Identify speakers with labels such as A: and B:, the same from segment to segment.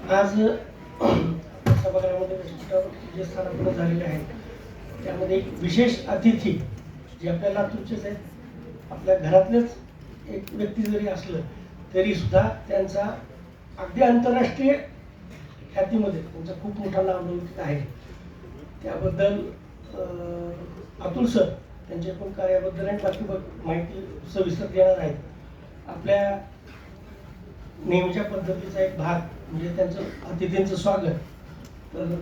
A: आज सभागृहामध्ये जे स्थानापन्न झालेले आहेत त्यामध्ये एक विशेष अतिथी जे आपल्या लातूरचेच आहेत, आपल्या घरातलेच एक व्यक्ती जरी असलं तरी सुद्धा त्यांचा अगदी आंतरराष्ट्रीय ख्यातीमध्ये त्यांचा खूप मोठा नावलौकिक आहे. त्याबद्दल अतुल सर त्यांच्या पण कार्याबद्दल आणि बाकी माहिती सविस्तर देणार आहेत. आपल्या नेहमीच्या पद्धतीचा एक भाग म्हणजे त्यांचं अतिथींचं स्वागत. तर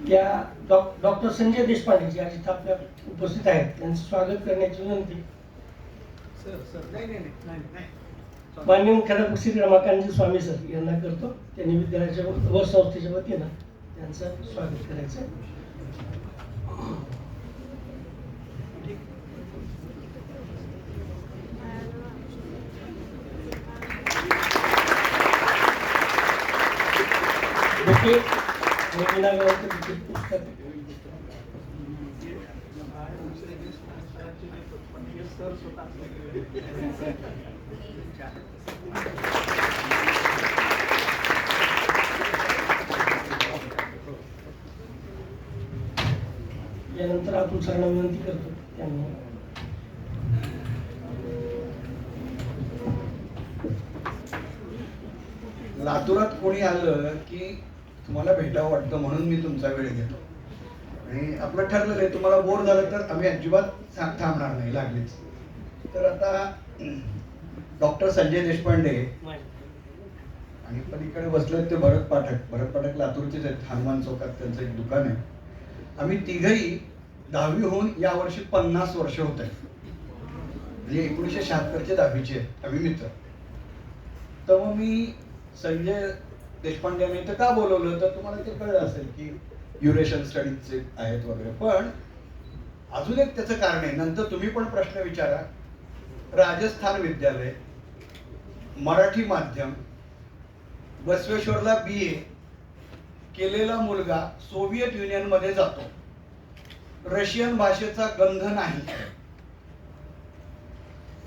A: त्या डॉक्टर संजय देशपांडे जे आज इथं आपल्या उपस्थित आहेत त्यांचं स्वागत करण्याची विनंती. माननीय मुख्याध्यापक श्री रमाकांतजी स्वामी सर यांना करतो. त्यांनी विद्यालयाच्या व संस्थेच्या वतीनं त्यांचं स्वागत करायचं. पुस्तक यानंतर आपण सरांना विनंती करतो त्यांनी
B: लातूरात कोणी आलं की तुम्हाला भेटावं वाटतं म्हणून मी तुमचा वेळ घेतो. आणि आपलं ठरलेलं आहे, तुम्हाला बोर झालं तर आम्ही अजिबात थांबणार नाही लागलीच. तर आता डॉक्टर संजय देशपांडे आणि पलीकडे बसलेत ते भरत पाठक लातूरचेच आहेत. हनुमान चौकात त्यांचं एक दुकान आहे. आम्ही तिघही 10वी होऊन यावर्षी 50 वर्ष होत आहेत. म्हणजे 1976चे 10वीचे आहेत आम्ही मित्र. तर मग मी संजय देशपांडेने इथं का बोलवलं तर तुम्हाला ते कळलं असेल की युरेशियन स्टडीजचे आहेत वगैरे. पण अजून एक त्याचं कारण आहे, नंतर तुम्ही पण प्रश्न विचारा. राजस्थान विद्यालय, मराठी माध्यम, बसवेश्वरला BA केलेला मुलगा सोव्हिएत युनियन मध्ये जातो, रशियन भाषेचा गंध नाही,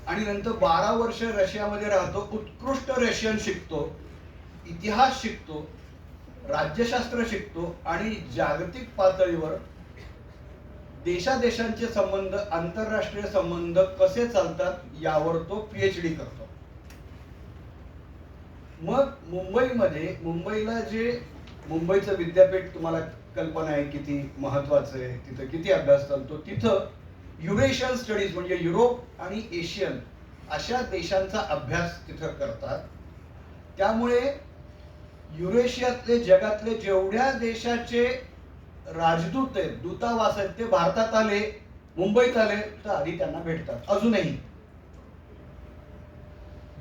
B: आणि नंतर 12 वर्ष रशियामध्ये राहतो, उत्कृष्ट रशियन शिकतो, इतिहास शिकतो, राज्यशास्त्र शिकतो आणि जागतिक पातळीवर देशादेशांचे संबंध, आंतरराष्ट्रीय संबंध कसे चालतात यावर तो PhD करतो. मग मुंबईला जे मुंबईचं विद्यापीठ तुम्हाला कल्पना आहे किती महत्वाचं आहे, तिथं किती अभ्यास चालतो. तिथं युरेशियन स्टडीज म्हणजे युरोप आणि एशियन अशा देशांचा अभ्यास तिथं करतात. त्यामुळे युरेशियातले जगातले जेवढ्या देशाचे राजदूत आहेत, दूतावास आहेत, ते भारतात आले, मुंबईत आले तर आधी त्यांना भेटतात. अजूनही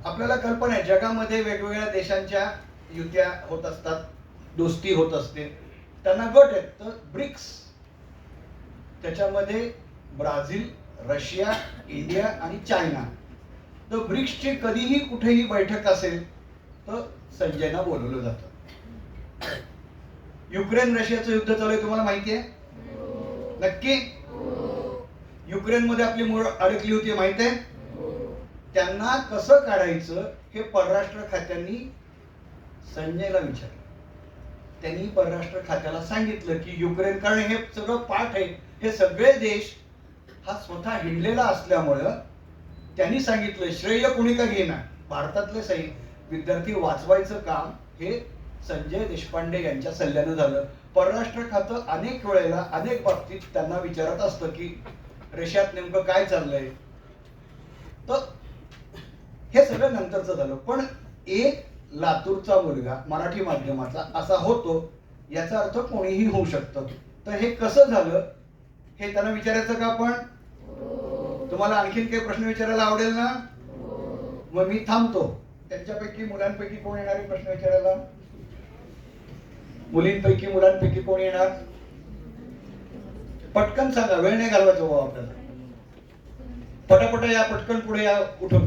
B: आपल्याला कल्पना आहे जगामध्ये वेगवेगळ्या देशांच्या युत्या होत असतात, दोस्ती होत असते. त्यांना गट आहेत तर ब्रिक्स, त्याच्यामध्ये ब्राझील, रशिया, इंडिया आणि चायना. तर ब्रिक्सची कधीही कुठेही बैठक असेल तर संजयना बोलवलं जातं. युक्रेन रशियाचं युद्ध चालू आहे, तुम्हाला माहिती आहे? नक्की? युक्रेन मध्ये आपली मूळ अडकली होती, माहित आहे? त्यांना कसं काढायचं हे परराष्ट्र खात्यांनी संजयला विचारलं. त्यांनी परराष्ट्र खात्याला सांगितलं की युक्रेन, कारण हे सगळं पाठ आहे, हे सगळे देश हा स्वतः हिंडलेला असल्यामुळं त्यांनी सांगितलं श्रेय कुणी का घेणार, भारतातले विद्यार्थी वाचवायचं काम हे संजय देशपांडे यांच्या सल्ल्यानं झालं. परराष्ट्र खातं अनेक वेळेला अनेक बाबतीत त्यांना विचारत असतं की रशियात नेमकं काय चाललंय. तर हे सगळं नंतरचं झालं. पण एक लातूरचा मुलगा मराठी माध्यमाचा असा होतो याचा अर्थ कोणीही होऊ शकतं. तर हे कसं झालं हे त्यांना विचारायचं का? आपण तुम्हाला आणखीन काही प्रश्न विचारायला आवडेल ना? मग मी थांबतो. त्यांच्यापैकी मुलांपैकी कोण येणार आहे प्रश्न विचारायला? मुलींपैकी मुलांपैकी कोण येणार? पटकन सांगा, वेळ नाही घालवायचा बाबा आपल्याला. पटापट या, पटकन पुढे या, उठून.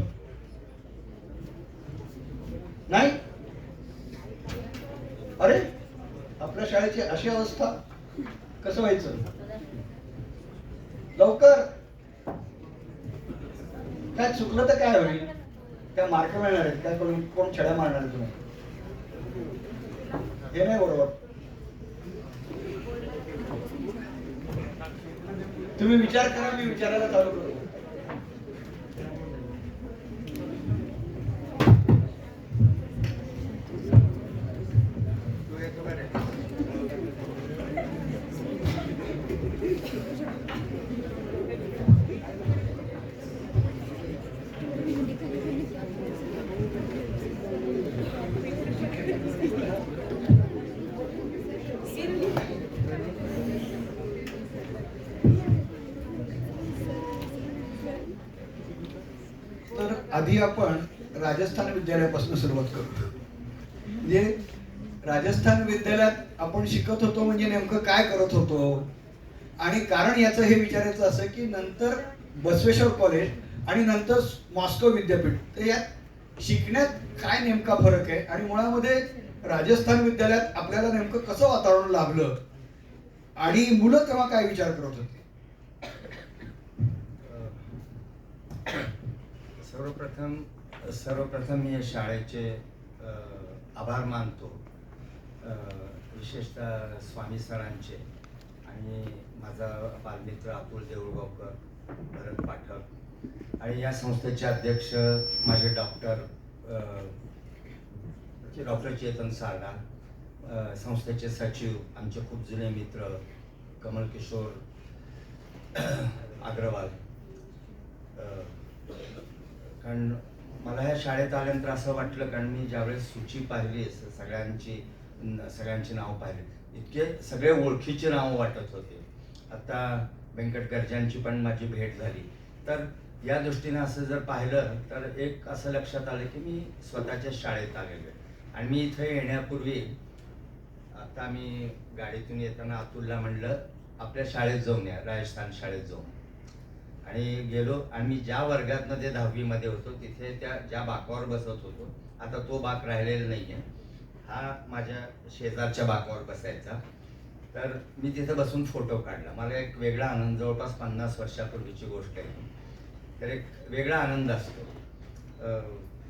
B: नाही? अरे आपल्या शाळेची अशी अवस्था, कसं व्हायचं? लवकर काय चुकलं तर काय होईल? काय मार्क मिळणार आहेत? काय कोण छड्या मारणार आहे तुम्ही? हे नाही बरोबर. तुम्ही विचार करा, मी विचारायला चालू करतो. तर आधी आपण राजस्थान विद्यालयापासून सुरुवात करू. म्हणजे राजस्थान विद्यालयात आपण शिकत होतो म्हणजे नेमकं काय करत होतो, आणि कारण याचं हे विचारायचं असं की नंतर बसवेश्वर कॉलेज आणि नंतर मॉस्को विद्यापीठ, तर यात शिकण्यात काय नेमका फरक आहे, आणि मुळामध्ये राजस्थान विद्यालयात आपल्याला नेमकं कसं वातावरण लाभलं, आणि मुलं तेव्हा काय विचार करत होते.
C: सर्वप्रथम मी या शाळेचे आभार मानतो, विशेषतः स्वामी सरांचे आणि माझा बालमित्र अतुल देऊळगावकर, भरत पाठक, आणि या संस्थेचे अध्यक्ष माझे डॉक्टर चेतन सारडा, संस्थेचे सचिव आमचे खूप जुने मित्र कमल किशोर अग्रवाल. कारण मला ह्या शाळेत आल्यानंतर असं वाटलं, कारण मी ज्यावेळेस सूची पाहिली सगळ्यांची नावं पाहिली, इतके सगळे ओळखीचे नावं वाटत होते. आता व्यंकट गर्जांची पण माझी भेट झाली. तर या दृष्टीने असं जर पाहिलं तर एक असं लक्षात आलं की मी स्वतःच्या शाळेत आलेलो आहे. आणि मी इथे येण्यापूर्वी आता मी गाडीतून येताना अतुलला म्हणलं आपल्या शाळेत जाऊन या, राजस्थान शाळेत जाऊन. आणि गेलो, आणि मी ज्या वर्गातनं 10वी होतो तिथे ज्या बाकावर बसत होतो, आता तो बाक राहिलेला नाही आहे, हा माझ्या शेजारच्या बाकावर बसायचा. तर मी तिथे बसून फोटो काढला. मला एक वेगळा आनंद, जवळपास 50 वर्षापूर्वीची गोष्ट आहे, तर एक वेगळा आनंद असतो,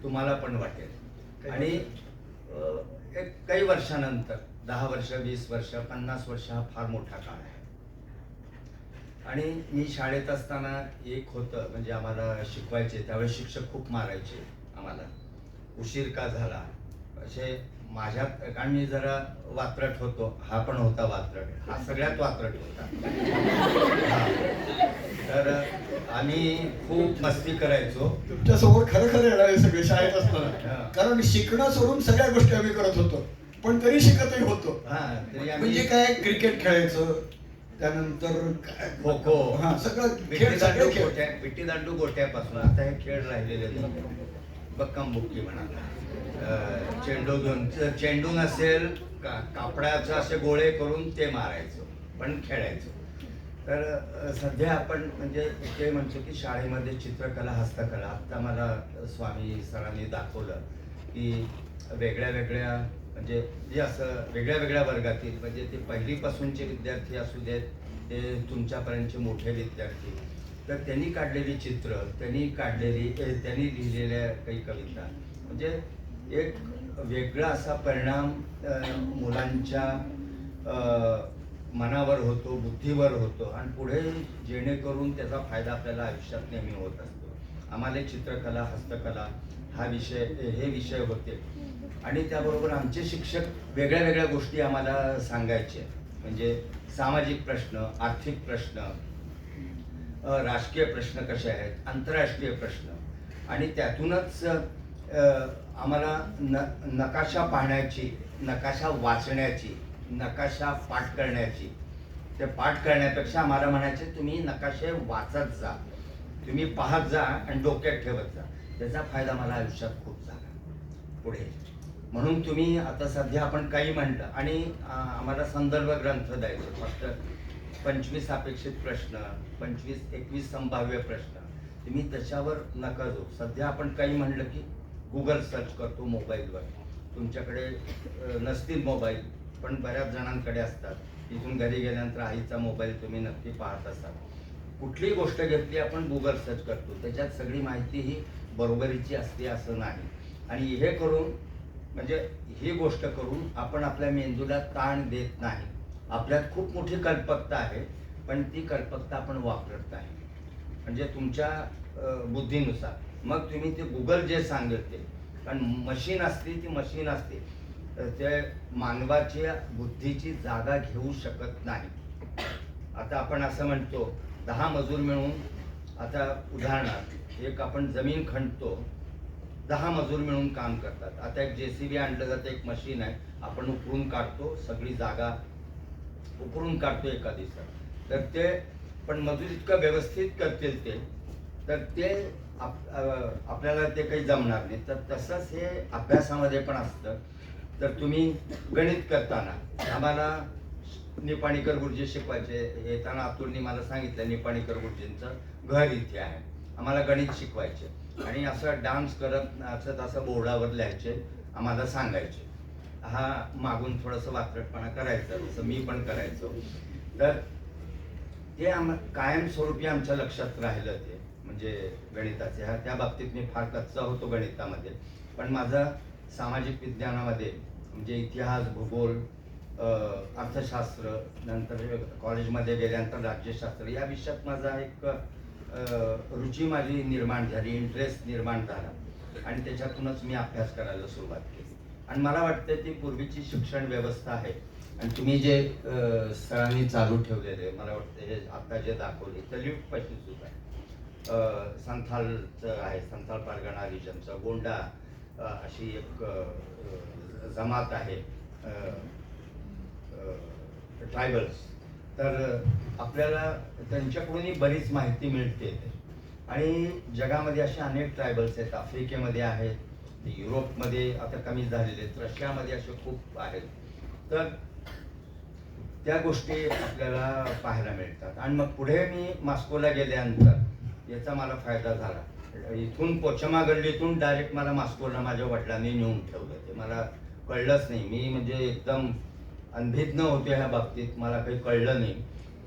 C: तुम्हाला पण वाटेल. आणि एक काही वर्षानंतर 10 वर्ष, 20 वर्ष, 50 वर्ष हा फार मोठा काळ आहे. आणि मी शाळेत असताना एक होतं, म्हणजे आम्हाला शिकवायचे त्यावेळेस शिक्षक खूप मारायचे आम्हाला, उशीर का झाला असे. माझ्यात, कारण मी जरा वात्रट होतो, हा पण होता वात्रट, हा सगळ्यात वात्रट होता. तर आम्ही खूप मस्ती करायचो.
B: तुमच्यासमोर खरं खरं येणारे सगळे शाळेत असताना, कारण शिकणं सोडून सगळ्या गोष्टी आम्ही करत होतो, पण तरी शिकतही होतो. म्हणजे काय, क्रिकेट खेळायचं, त्यानंतर
C: खो खो,
B: सगळं
C: विट्टी दांडू गोट्यापासून आता हे खेळ राहिलेले नाही. बक्कम बुक्की म्हणा, चेंडू नसेल, कापडाचे असे गोळे करून ते मारायचो, पण खेळायचो. तर सध्या आपण म्हणजे ते म्हणतो की शाळेमध्ये चित्रकला, हस्तकला, आत्ता मला स्वामी सरांनी दाखवलं की वेगळ्या वेगळ्या, म्हणजे जे असं वेगळ्या वेगळ्या वर्गातील, म्हणजे ते पहिलीपासूनचे विद्यार्थी असू देत, ते तुमच्यापर्यंतचे मोठे विद्यार्थी, तर त्यांनी काढलेली चित्र, त्यांनी लिहिलेल्या काही कविता, म्हणजे एक वेगळा असा परिणाम मुलांच्या मनावर होतो, बुद्धीवर होतो, आणि पुढे जेणेकरून त्याचा फायदा आपल्याला आयुष्यात नेहमी होत असतो. आम्हाला चित्रकला, हस्तकला हे विषय होते. आणि त्याबरोबर आमचे शिक्षक वेगळ्या वेगळ्या गोष्टी आम्हाला सांगायचे, म्हणजे सामाजिक प्रश्न, आर्थिक प्रश्न, राजकीय प्रश्न कसे आहेत, आंतरराष्ट्रीय प्रश्न, आणि त्यातूनच आम्हाला नकाशा पाहण्याची, नकाशा वाचण्याची, नकाशा पाठ करण्याची. ते पाठ करण्यापेक्षा आम्हाला म्हणायचे तुम्ही नकाशे वाचत जा, तुम्ही पाहत जा आणि डोक्यात ठेवत जा. त्याचा फायदा मला आयुष्यात खूप झाला पुढे. म्हणून तुम्ही आता सध्या आपण काही म्हटलं, आणि आम्हाला संदर्भ ग्रंथ द्यायचे, फक्त 25 अपेक्षित प्रश्न, 25-21 संभाव्य प्रश्न, तुम्ही त्याच्यावर नका जाऊ. सध्या आपण काही म्हणलं की गुगल सर्च करतो मोबाईलवर. तुमच्याकडे नसतील मोबाईल, पण बऱ्याच जणांकडे असतात. तिथून घरी गेल्यानंतर आईचा मोबाईल तुम्ही नक्की पाहत असाल. कुठलीही गोष्ट घेतली आपण गुगल सर्च करतो, त्याच्यात सगळी माहिती ही बरोबरीची असते असं नाही. आणि हे करून म्हणजे ही गोष्ट करून आपण आपल्या मेंदूला ताण देत नाही. आपल्यात खूप मोठी कल्पकता आहे, पण ती कल्पकता आपण वापरत नाही. म्हणजे तुमच्या बुद्धीनुसार मग तुम्ही ते गुगल जे सांगेल ते, कारण मशीन असते ती मशीन असते, ते मानवाच्या बुद्धीची जागा घेऊ शकत नाही. आता आपण असं म्हणतो 10 मजूर मिळून, आता उदाहरणार्थ एक आपण जमीन खणतो, 10 मजूर मिळून काम करतात. आता एक JCB आणलं जातं, एक मशीन आहे, आपण उकरून काढतो, सगळी जागा उकरून काढतो एका दिवसात. तर ते पण मजूर इतकं व्यवस्थित करतील ते, तर ते आपल्याला ते काही जमणार नाही. तर तसंच हे अभ्यासामध्ये पण असतं. तर तुम्ही गणित करताना आम्हाला निपाणीकर गुरुजी शिकवायचे. येताना अतुलनी मला सांगितलं निपाणीकर गुरुजींचं घर इथे आहे, आम्हाला गणित शिकवायचे. आणि असं डान्स करत असं तसं बोर्डावर लिहायचे, आम्हाला सांगायचे. हा मागून थोडंसं वात्रटपणा करायचं, जसं मी पण करायचो. तर ते कायमस्वरूपी आमच्या लक्षात राहिलं ते, म्हणजे गणिताचे. त्या बाबतीत मी फार कच्चा होतो गणितामध्ये. पण माझा सामाजिक विज्ञानामध्ये म्हणजे इतिहास, भूगोल, अर्थशास्त्र, नंतर कॉलेजमध्ये गेल्यानंतर राज्यशास्त्र या विषयात माझा एक रुची माझी निर्माण झाली, इंटरेस्ट निर्माण झाला. आणि त्याच्यातूनच मी अभ्यास करायला सुरुवात केली. आणि मला वाटतं ती पूर्वीची शिक्षण व्यवस्था आहे. आणि तुम्ही जे सरांनी चालू ठेवलेले, मला वाटतं हे आता जे दाखवले तर लिफ्ट पाशी सुद्धा संथालचं आहे, संथाल परगणा रिजनचं गोंडा अशी एक जमात आहे, ट्रायबल्स. तर आपल्याला त्यांच्याकडूनही बरीच माहिती मिळते. आणि जगामध्ये असे अनेक ट्रायबल्स आहेत, आफ्रिकेमध्ये आहेत, युरोपमध्ये आता कमी झालेले आहेत, रशियामध्ये असे खूप आहेत. तर त्या गोष्टी आपल्याला पाहायला मिळतात. आणि मग पुढे मी मॉस्कोला गेल्यानंतर याचा मला फायदा झाला. इथून पोचमा गल्लीतून डायरेक्ट मला मॉस्कोला माझ्या वडिलांनी नेऊन ठेवलं. ते मला कळलंच नाही. मी म्हणजे एकदम अनभिज्ञ होते ह्या बाबतीत, मला काही कळलं नाही.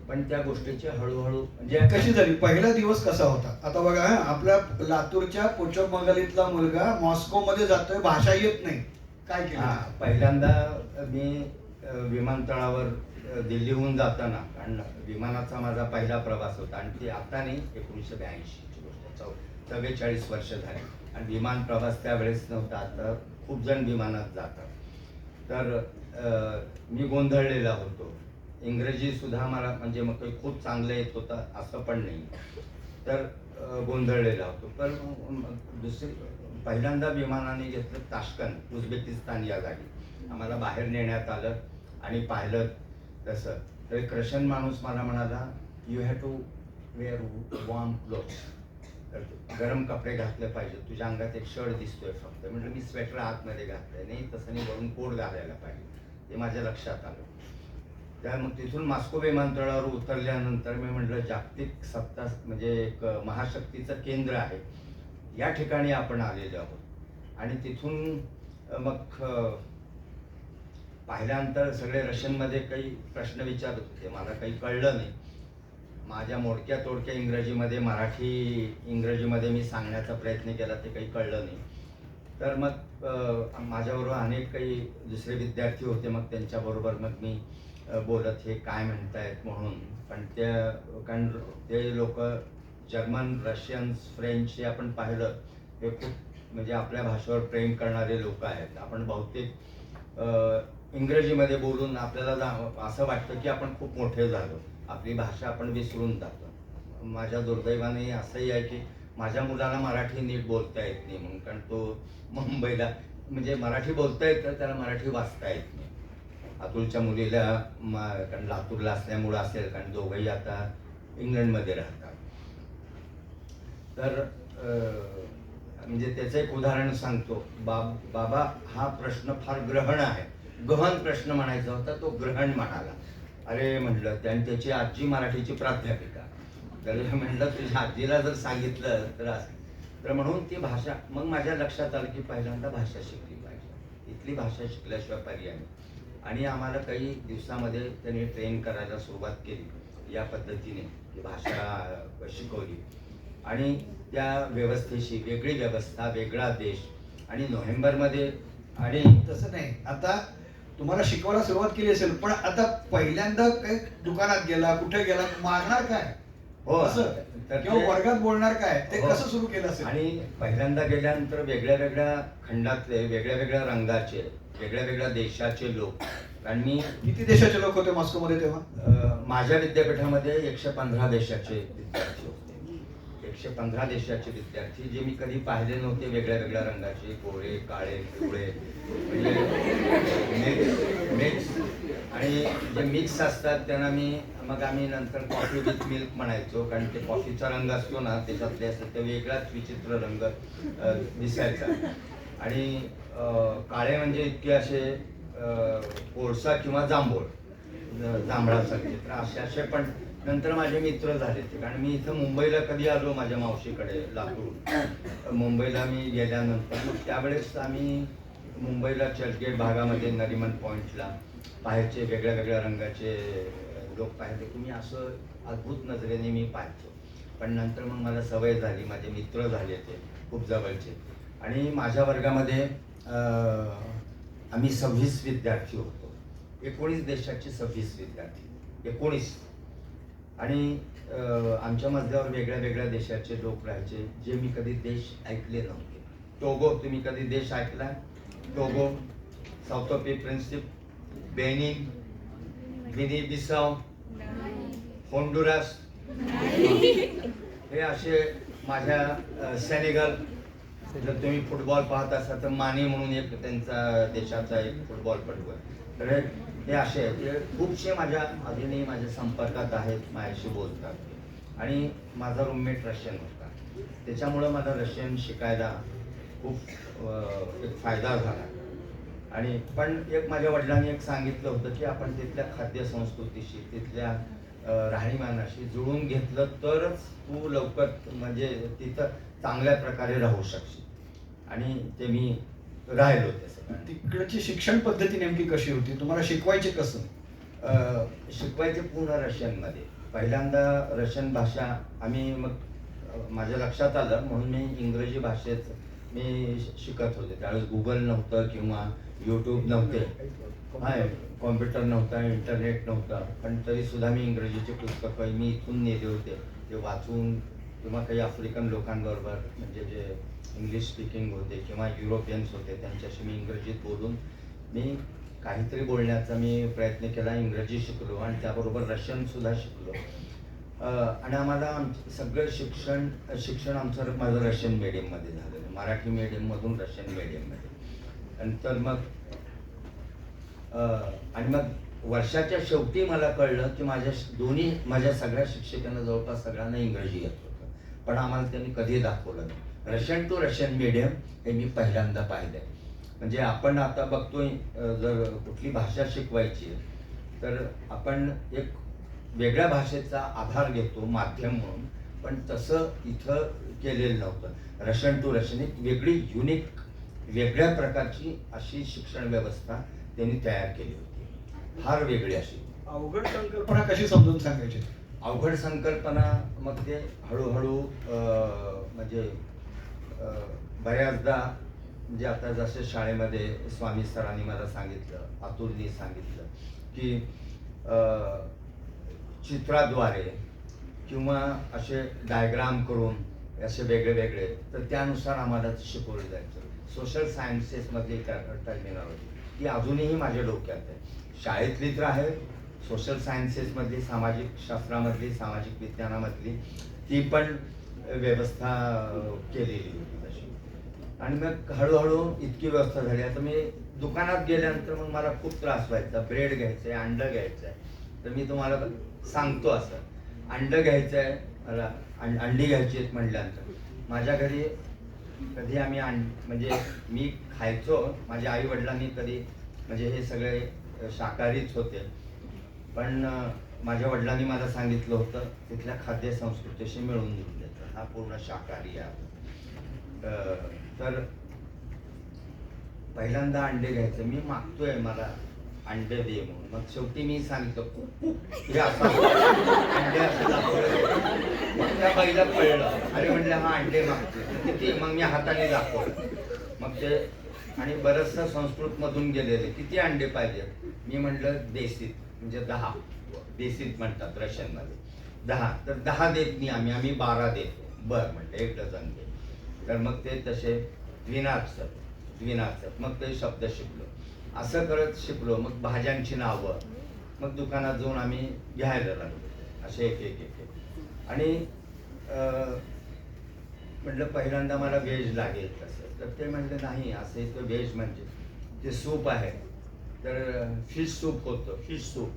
C: पण त्या गोष्टीची हळूहळू म्हणजे
B: कशी झाली, पहिला दिवस कसा होता? आता बघा, आपल्या लातूरच्या पोचमगलीतला मुलगा मॉस्कोमध्ये जातोय, भाषा येत नाही, काय केलं?
C: पहिल्यांदा मी विमानतळावर दिल्लीहून जाताना, कारण विमानाचा माझा पहिला प्रवास होता. आणि ते आता नाही, 1982ची गोष्ट, 44 वर्ष झाली. आणि विमान प्रवास त्यावेळेस नव्हता, आता खूप जण विमानात जातात. तर मी गोंधळलेला होतो. इंग्रजी सुद्धा मला म्हणजे मग काही खूप चांगलं येत होतं असं पण नाही. तर गोंधळलेला होतो. पण पहिल्यांदा विमानाने घेतलं ताश्कंद, उझबेकिस्तान या जागी. आम्हाला बाहेर नेण्यात आलं आणि पाहिलं तसं. तर एक रशियन माणूस मला म्हणाला, you have to wear warm clothes, गरम कपडे घातले पाहिजे, तुझ्या अंगात एक शर्ट दिसतोय फक्त. म्हटलं मी स्वेटर आतमध्ये घातलंय. नाही, तसं नाही, वरून कोट घालायला पाहिजे. ते माझ्या लक्षात आलं. त्या मग तिथून मॉस्को विमानतळावर उतरल्यानंतर मी म्हटलं जागतिक सत्ता म्हणजे एक महाशक्तीचं केंद्र आहे, या ठिकाणी आपण आलेलो आहोत. आणि तिथून मग पाहिल्यानंतर सगळे रशियनमध्ये काही प्रश्न विचारत होते, मला काही कळलं नाही. माझ्या मोडक्या तोडक्या इंग्रजीमध्ये इंग्रजीमध्ये मी सांगण्याचा प्रयत्न केला, ते काही कळलं नाही. तर मग माझ्याबरोबर अनेक काही दुसरे विद्यार्थी होते. मग त्यांच्याबरोबर मग मी बोलत, हे काय म्हणतायत म्हणून. पण कारण ते लोक जर्मन, रशियन्स, फ्रेंच हे आपण पाहिलं, हे खूप म्हणजे आपल्या भाषेवर प्रेम करणारे लोक आहेत. आपण बहुतेक इंग्रजीमध्ये बोलून आपल्याला असं वाटतं की आपण खूप मोठे झालो, आपली भाषा आपण विसरून जातो. माझ्या दुर्दैवाने असंही आहे की माझ्या मुलाला मराठी नीट बोलता येत नाही म्हणून, कारण तो मुंबईला म्हणजे मराठी बोलता येतं, त्याला मराठी वाचता येत नाही. अतुलच्या मुलीला कारण लातूरला असल्यामुळं असेल, कारण दोघंही आता इंग्लंडमध्ये राहतात. तर म्हणजे त्याचं एक उदाहरण सांगतो. बाबा हा प्रश्न फार ग्रहण आहे, गहन प्रश्न म्हणायचा होता, तो ग्रहण म्हणाला. अरे म्हटलं, त्याने त्याची आजी मराठीची प्राध्यापिका. तर म्हटलं तुझ्या आजीला जर सांगितलं तर असं. तर म्हणून ती भाषा, मग माझ्या लक्षात आलं की पहिल्यांदा भाषा शिकली पाहिजे, इथली भाषा शिकल्याशिवाय पर्याय नाही. आणि आम्हाला काही दिवसामध्ये त्यांनी ट्रेन करायला सुरुवात केली या पद्धतीने, की भाषा शिकवली. आणि त्या व्यवस्थेशी, वेगळी व्यवस्था, वेगळा देश. आणि नोव्हेंबरमध्ये आणि
B: तसं नाही, आता तुम्हाला शिकवायला सुरुवात केली असेल, पण आता पहिल्यांदा काही दुकानात गेला, कुठे गेला, मागणार काय
C: हो
B: असं
C: तर
B: किंवा
C: ते-
B: वर्गात बोलणार काय ते
C: हो.
B: कसं सुरू केलं असेल?
C: आणि पहिल्यांदा गेल्यानंतर वेगळ्या वेगळ्या खंडातले, वेगळ्या वेगळ्या रंगाचे, वेगळ्या वेगळ्या देशाचे लोक. कारण मी
B: किती देशाचे लोक होते मॉस्कोमध्ये तेव्हा?
C: माझ्या विद्यापीठामध्ये 115 देशाचे विद्यार्थी होते. 115 देशाचे विद्यार्थी, जे मी कधी पाहिले नव्हते. वेगळ्या वेगळ्या रंगाचे, गोरे, काळे, पिवळे, म्हणजे मिक्स. आणि जे मिक्स असतात त्यांना आम्ही नंतर कॉफी विथ मिल्क म्हणायचो, कारण ते कॉफीचा रंग असतो ना, त्याच्यातले असतात ते वेगळाच विचित्र रंग दिसायचा. आणि काळे म्हणजे इतके असे कोळसा किंवा जांभळासारखे. तर असे पण नंतर माझे मित्र झाले ते. कारण मी इथं मुंबईला कधी आलो माझ्या मावशीकडे लातूर, मुंबईला मी गेल्यानंतर मग त्यावेळेस आम्ही मुंबईला चर्चगेट भागामध्ये नरिमन पॉईंटला बाहेरचे वेगळ्या वेगळ्या रंगाचे लोक पाहिले की मी असं अद्भुत नजरेने मी पाहायचो. पण नंतर मग मला सवय झाली, माझे मित्र झाले ते खूप जवळचे. आणि माझ्या वर्गामध्ये आम्ही 26 विद्यार्थी होतो. 19 देशाचे 26 विद्यार्थी, 19. आणि आमच्या मजल्यावर वेगळ्या वेगळ्या देशाचे लोक राहायचे, जे मी कधी देश ऐकले नव्हते. टोगो, तुम्ही कधी देश ऐकला? टोगो, साऊथ ऑफ Principe, Benin, Guinea Bissau, Honduras, हे असे माझ्या सेनेगल. जर तुम्ही फुटबॉल पाहत असाल तर माने म्हणून एक त्यांचा देशाचा एक फुटबॉलपटू आहे. तर हे असे खूपसे माझ्या अजूनही माझ्या संपर्कात आहेत, माझ्याशी बोलतात. आणि माझा रूममेट रशियन होता, त्याच्यामुळं मला रशियन शिकायला खूप एक फायदा झाला. आणि पण एक माझ्या वडिलांनी एक सांगितलं होतं की आपण तिथल्या खाद्यसंस्कृतीशी, तिथल्या राहणीमानाशी जुळून घेतलं तरच तू लवकर म्हणजे तिथं चांगल्या प्रकारे राहू शकशील. आणि ते मी राहिलो तसं.
B: तिकडची शिक्षण पद्धती नेमकी कशी होती? तुम्हाला शिकवायचे कसं?
C: शिकवायचे पूर्ण रशियनमध्ये. पहिल्यांदा रशियन भाषा आम्ही मग माझ्या लक्षात आलं म्हणून मी इंग्रजी भाषेत मी शिकत होते. त्यावेळेस गुगल नव्हतं किंवा यूट्यूब नव्हते, कॉम्प्युटर नव्हता, इंटरनेट नव्हता. पण तरीसुद्धा मी इंग्रजीचे पुस्तकं मी इथून नेले होते, ते वाचून किंवा काही आफ्रिकन लोकांबरोबर म्हणजे जे इंग्लिश स्पीकिंग होते किंवा युरोपियन्स होते त्यांच्याशी मी इंग्रजीत बोलून मी काहीतरी बोलण्याचा मी प्रयत्न केला. इंग्रजी शिकलो आणि त्याबरोबर रशियनसुद्धा शिकलो. आणि आम्हाला सगळं शिक्षण आमचं माझं रशियन मीडियममध्ये झालेलं, मराठी मीडियममधून रशियन मीडियममध्ये. नंतर मग वर्षाच्या शेवटी मला कळलं की माझ्या सगळ्या शिक्षकांना जवळपास सगळ्यांना इंग्रजी येत होतं, पण आम्हाला त्यांनी कधी दाखवलं नाही. रशियन टू रशियन मीडियम हे मी पहिल्यांदा पाहिलंय. म्हणजे आपण आता बघतोय जर कुठली भाषा शिकवायची तर आपण एक वेगळ्या भाषेचा आधार घेतो माध्यम म्हणून, पण तसं इथं केलेलं नव्हतं. रशियन टू रशियन एक वेगळी युनिक वेगळ्या प्रकारची अशी शिक्षण व्यवस्था त्यांनी तयार केली होती, फार वेगळी अशी.
B: अवघड संकल्पना कशी समजून सांगायची?
C: अवघड संकल्पना मग ते हळूहळू म्हणजे बऱ्याचदा म्हणजे आता जसे शाळेमध्ये स्वामी सरांनी मला सांगितलं, अतुलनी सांगितलं की चित्राद्वारे किंवा असे डायग्राम करून असे वेगळे वेगळे, तर त्यानुसार आम्हाला शिकवलं जायचं. सोशल सायन्सेसमधली टर्मिनॉलॉजी ती अजूनही माझ्या डोक्यात आहे. शाळेतली तर आहे, सोशल सायन्सेसमधली, सामाजिक शास्त्रामधली, सामाजिक विज्ञानामधली ती पण व्यवस्था केलेली होती तशी. आणि मग हळूहळू इतकी व्यवस्था झाली. आता मी दुकानात गेल्यानंतर मग मला खूप त्रास व्हायचा. ब्रेड घ्यायचं आहे, अंडं घ्यायचं आहे, तर मी तुम्हाला सांगतो असं, अंडं घ्यायचं आहे मला, अंडी घ्यायची आहेत म्हटल्यानंतर माझ्या घरी कधी आम्ही म्हणजे मी खायचो, माझ्या आई वडिलांनी कधी म्हणजे हे सगळे शाकाहारीच होते, पण माझ्या वडिलांनी मला सांगितलं होतं तिथल्या खाद्य संस्कृतीशी मिळून घेतलं, हा पूर्ण शाकाहारी आहे. तर पहिल्यांदा अंडे घ्यायचं, मी मागतोय मला अंडे दे म्हणून. मग शेवटी मी सांगितलं हे असं अंडे असं दाखवलं. मग त्या बाईला कळलं, अरे म्हणलं हा अंडे मागतोय. मग मी हाताने दाखवलं. मग ते आणि बरंचसं संस्कृतमधून गेलेले, किती अंडे पाहिजेत? मी म्हटलं देसीत, म्हणजे 10 देसीत म्हणतात रशियनमध्ये 10, तर 10 देत नाही आम्ही 12 देतो. बरं म्हटलं 1 डझन दे. तर मग ते तसे द्विनाक्षर मग ते शब्द शिकलो. असं करत शिकलो. मग भाज्यांची नावं, मग दुकानात जाऊन आम्ही घ्यायला लागलो असे एक एक एक एक. आणि म्हटलं पहिल्यांदा मला व्हेज लागेल तसं, तर ते म्हटलं नाही, असं इथं व्हेज म्हणजे ते सूप आहे, तर फिश सूप होतं, फिश सूप.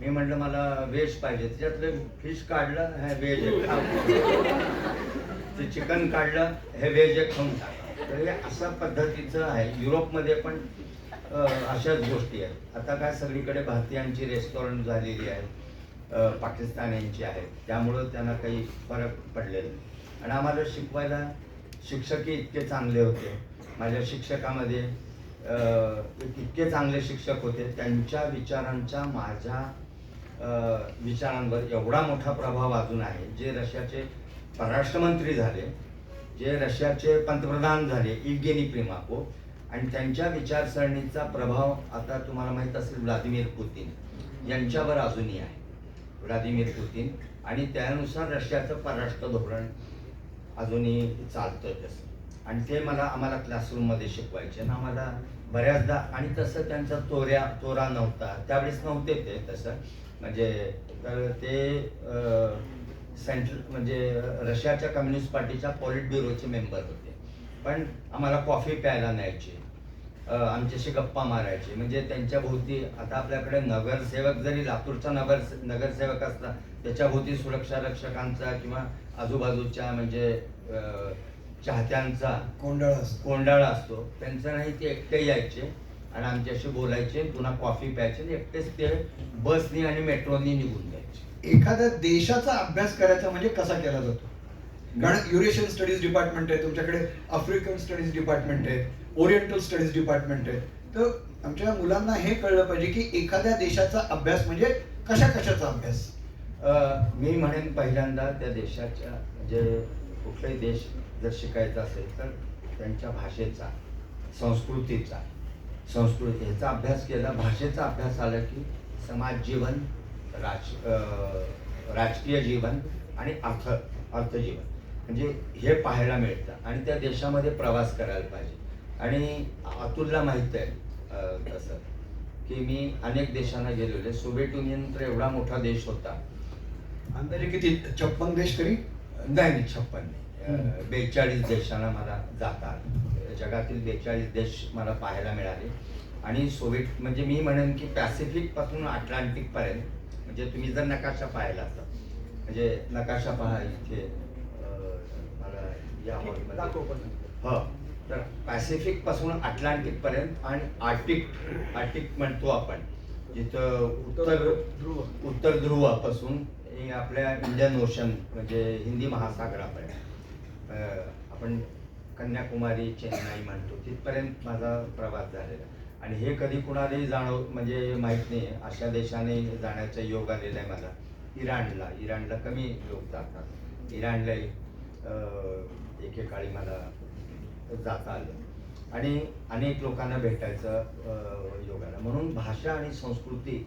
C: मी म्हटलं मला व्हेज पाहिजे, त्याच्यातलं फिश काढलं, हे व्हेज आहे ते चिकन काढलं, हे व्हेज आहे खाऊन टाका. तर हे अशा पद्धतीचं आहे. युरोपमध्ये पण अशाच गोष्टी आहेत. आता काय सगळीकडे भारतीयांची रेस्टॉरंट झालेली आहेत, पाकिस्तान्यांची आहेत, त्यामुळं त्यांना काही फरक पडलेला नाही. आणि आम्हाला शिकवायला शिक्षकही इतके चांगले होते. माझ्या शिक्षकामध्ये इतके चांगले शिक्षक होते, त्यांच्या विचारांचा माझ्या विचारांवर एवढा मोठा प्रभाव अजून आहे. जे रशियाचे परराष्ट्रमंत्री झाले, जे रशियाचे पंतप्रधान झाले इव्गेनी प्रिमाकोव, आणि त्यांच्या विचारसरणीचा प्रभाव आता तुम्हाला माहीत असेल व्लादिमीर पुतिन यांच्यावर अजूनही आहे. व्लादिमीर पुतिन, आणि त्यानुसार रशियाचं परराष्ट्र धोरण अजूनही चालतं तसं. आणि ते आम्हाला क्लासरूममध्ये शिकवायचे ना आम्हाला बऱ्याचदा. आणि तसं त्यांचा तोरा नव्हता त्यावेळेस, नव्हते ते तसं म्हणजे. तर ते सेंट्रल म्हणजे रशियाच्या कम्युनिस्ट पार्टीच्या पॉलिट ब्युरोचे मेंबर होते. पण आम्हाला कॉफी प्यायला न्यायचे, आमच्याशी गप्पा मारायचे. म्हणजे त्यांच्या भोवती, आता आपल्याकडे नगरसेवक जरी लातूरचा नगरसेवक असला, त्याच्या भोवती सुरक्षा रक्षकांचा किंवा आजूबाजूच्या म्हणजे चाहत्यांचा कोंडाळा असतो. त्यांचं नाही, ते एकटे यायचे आणि आमच्याशी बोलायचे, पुन्हा कॉफी प्यायचे, एकटेच ते बसनी आणि मेट्रोनी निघून जायचे.
B: एखाद्या देशाचा अभ्यास करायचा म्हणजे कसा केला जातो? कारण युरेशियन स्टडीज डिपार्टमेंट आहे तुमच्याकडे, आफ्रिकन स्टडीज डिपार्टमेंट आहे, ओरिएंटल स्टडीज डिपार्टमेंट आहे. तर आमच्या मुलांना हे कळलं पाहिजे की एखाद्या देशाचा अभ्यास म्हणजे कशाचा अभ्यास.
C: मी म्हणेन पहिल्यांदा त्या देशाच्या म्हणजे कुठलाही देश जर शिकायचा असेल तर त्यांच्या भाषेचा, संस्कृतीचा ह्याचा अभ्यास केला. भाषेचा अभ्यास आला की समाज जीवन, राजकीय जीवन आणि अर्थजीवन म्हणजे हे पाहायला मिळतं. आणि त्या देशामध्ये प्रवास करायला पाहिजे. आणि अतुलला माहीत आहे तसं की मी अनेक देशांना गेलेले. सोव्हिएट युनियन तर एवढा मोठा देश होता,
B: अंदाजे किती 56 देश तरी
C: नाही 56 नाही, 42 देशांना मला जाता आलं. जगातील 42 देश मला पाहायला मिळाले. आणि सोव्हिएट म्हणजे मी म्हणेन की पॅसिफिक पासून अटलांटिक पर्यंत, म्हणजे तुम्ही जर नकाशा पाहिला तर, म्हणजे नकाशा पहा इथे मला या हॉलमध्ये, हो, तर पॅसिफिक पासून अटलांटिक पर्यंत आणि आर्टिक म्हणतो आपण, जिथं उत्तर ध्रुवापासून आपल्या इंडियन ओशन म्हणजे हिंदी महासागरापर्यंत, आपण कन्याकुमारी चेन्नई म्हणतो तिथपर्यंत माझा प्रवास झालेला. आणि हे कधी कुणालाही म्हणजे माहीत नाही. अशा देशाने जाण्याचा योग आलेला आहे मला. इराणला कमी लोक जातात. इराणलाही एकेकाळी मला जाता आलं आणि अनेक लोकांना भेटायचं योग आला. म्हणून भाषा आणि संस्कृती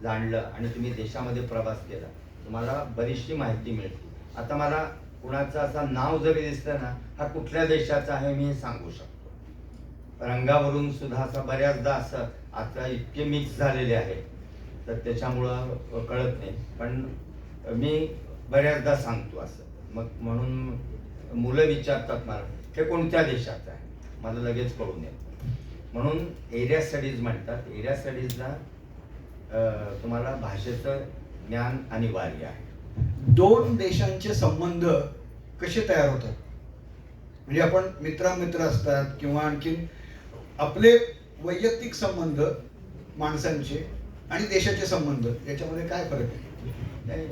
C: जाणलं आणि तुम्ही देशामध्ये प्रवास केला, तुम्हाला बरीचशी माहिती मिळते. आता मला कुणाचं असं नाव जरी दिसलं ना, हा कुठल्या देशाचा आहे मी हे सांगू शकतो. रंगावरून सुद्धा असं बऱ्याचदा असं आता इतके मिक्स झालेले आहे तर त्याच्यामुळं कळत नाही. पण मी बऱ्याचदा सांगतो असं. मग म्हणून मुलं विचारतात मला हे कोणत्या देशाचं आहे, मला लगेच कळून येतं. म्हणून एरिया स्टडीज म्हणतात. एरिया स्टडीजला तुम्हाला भाषेचं ज्ञान अनिवार्य आहे.
B: दोन देशांचे संबंध कसे तयार होतात? म्हणजे आपण मित्र असतात किंवा आणखीन आपले वैयक्तिक संबंध माणसांचे आणि देशाचे संबंध, याच्यामध्ये काय फरक आहे?
C: नाही,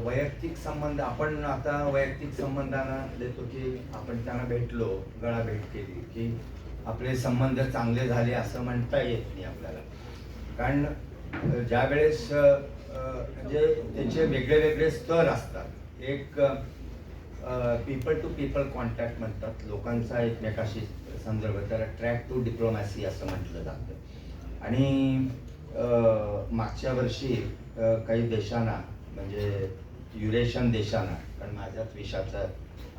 C: वैयक्तिक संबंध आपण आता वैयक्तिक संबंधांना देतो की आपण त्यांना भेटलो, गळा भेट केली की आपले संबंध चांगले झाले असं म्हणता येत नाही आपल्याला. कारण ज्या वेळेस म्हणजे त्याचे वेगळे स्तर असतात. एक पीपल टू पीपल कॉन्टॅक्ट म्हणतात, लोकांचा एकमेकाशी संदर्भ, त्याला ट्रॅक टू डिप्लोमॅसी असं म्हटलं जातं. आणि मागच्या वर्षी काही देशांना, म्हणजे युरेशियन देशांना, कारण माझ्याच विषयाचं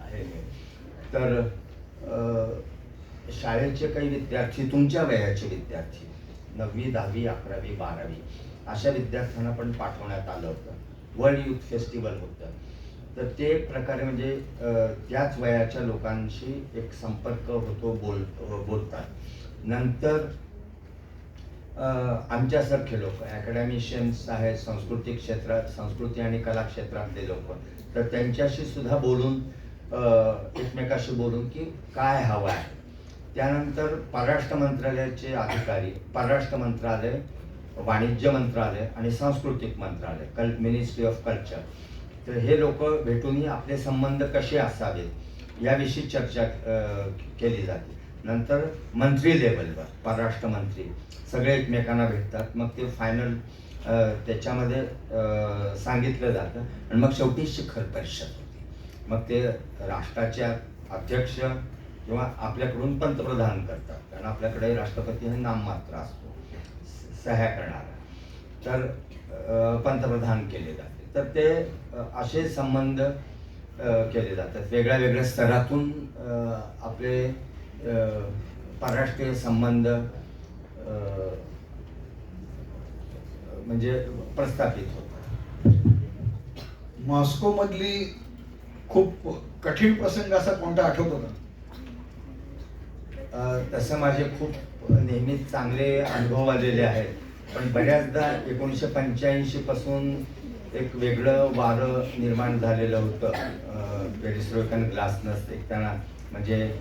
C: आहे हे, तर शाळेचे काही विद्यार्थी, तुमच्या वयाचे विद्यार्थी, 9वी 10वी 11वी 12वी अशा विद्यार्थ्यांना पण पाठवण्यात आलं होतं. वर्ल्ड यूथ फेस्टिवल होतं. तर ते एक प्रकारे म्हणजे त्याच वयाच्या लोकांशी एक संपर्क होतो, बोलतात. नंतर आमच्यासारखे लोक, ॲकॅडमिशियन्स आहेत, सांस्कृतिक क्षेत्रात, संस्कृती आणि कला क्षेत्रातले लोक, तर त्यांच्याशी सुद्धा बोलून, एकमेकाशी बोलून की काय हवं आहे. त्यानंतर परराष्ट्र मंत्रालयाचे अधिकारी, परराष्ट्र मंत्रालय, वाणिज्य मंत्रालय आणि सांस्कृतिक मंत्रालय, मिनिस्ट्री ऑफ कल्चर, तर हे लोक भेटूनही आपले संबंध कसे असावेत याविषयी चर्चा केली जाते. नंतर मंत्री लेवलवर परराष्ट्र मंत्री सगळे एकमेकांना भेटतात. मग ते फायनल त्याच्यामध्ये सांगितलं जातं आणि मग शेवटी शिखर परिषद होती. मग ते राष्ट्राच्या अध्यक्ष किंवा आपल्याकडून पंतप्रधान करतात, कारण आपल्याकडे राष्ट्रपती हे नाममात्र असतो सह्या करणारा, तर पंतप्रधान केले जाते. तर ते असे संबंध केले जातात. वेगळ्या वेगळ्या स्तरातून आपले परराष्ट्रीय संबंध म्हणजे प्रस्थापित होतात.
B: मॉस्कोमधली खूप कठीण प्रसंग असा कोणता आठवतो का?
C: तसं माझे खूप नेहमीच चांगले अनुभव आलेले आहेत, पण बऱ्याचदा 1985 पासून एक वेगळं वारं निर्माण झालेलं होतं पेरिस्ट्रोइका आणि ग्लासनोस्ट, एक त्यांना म्हणजे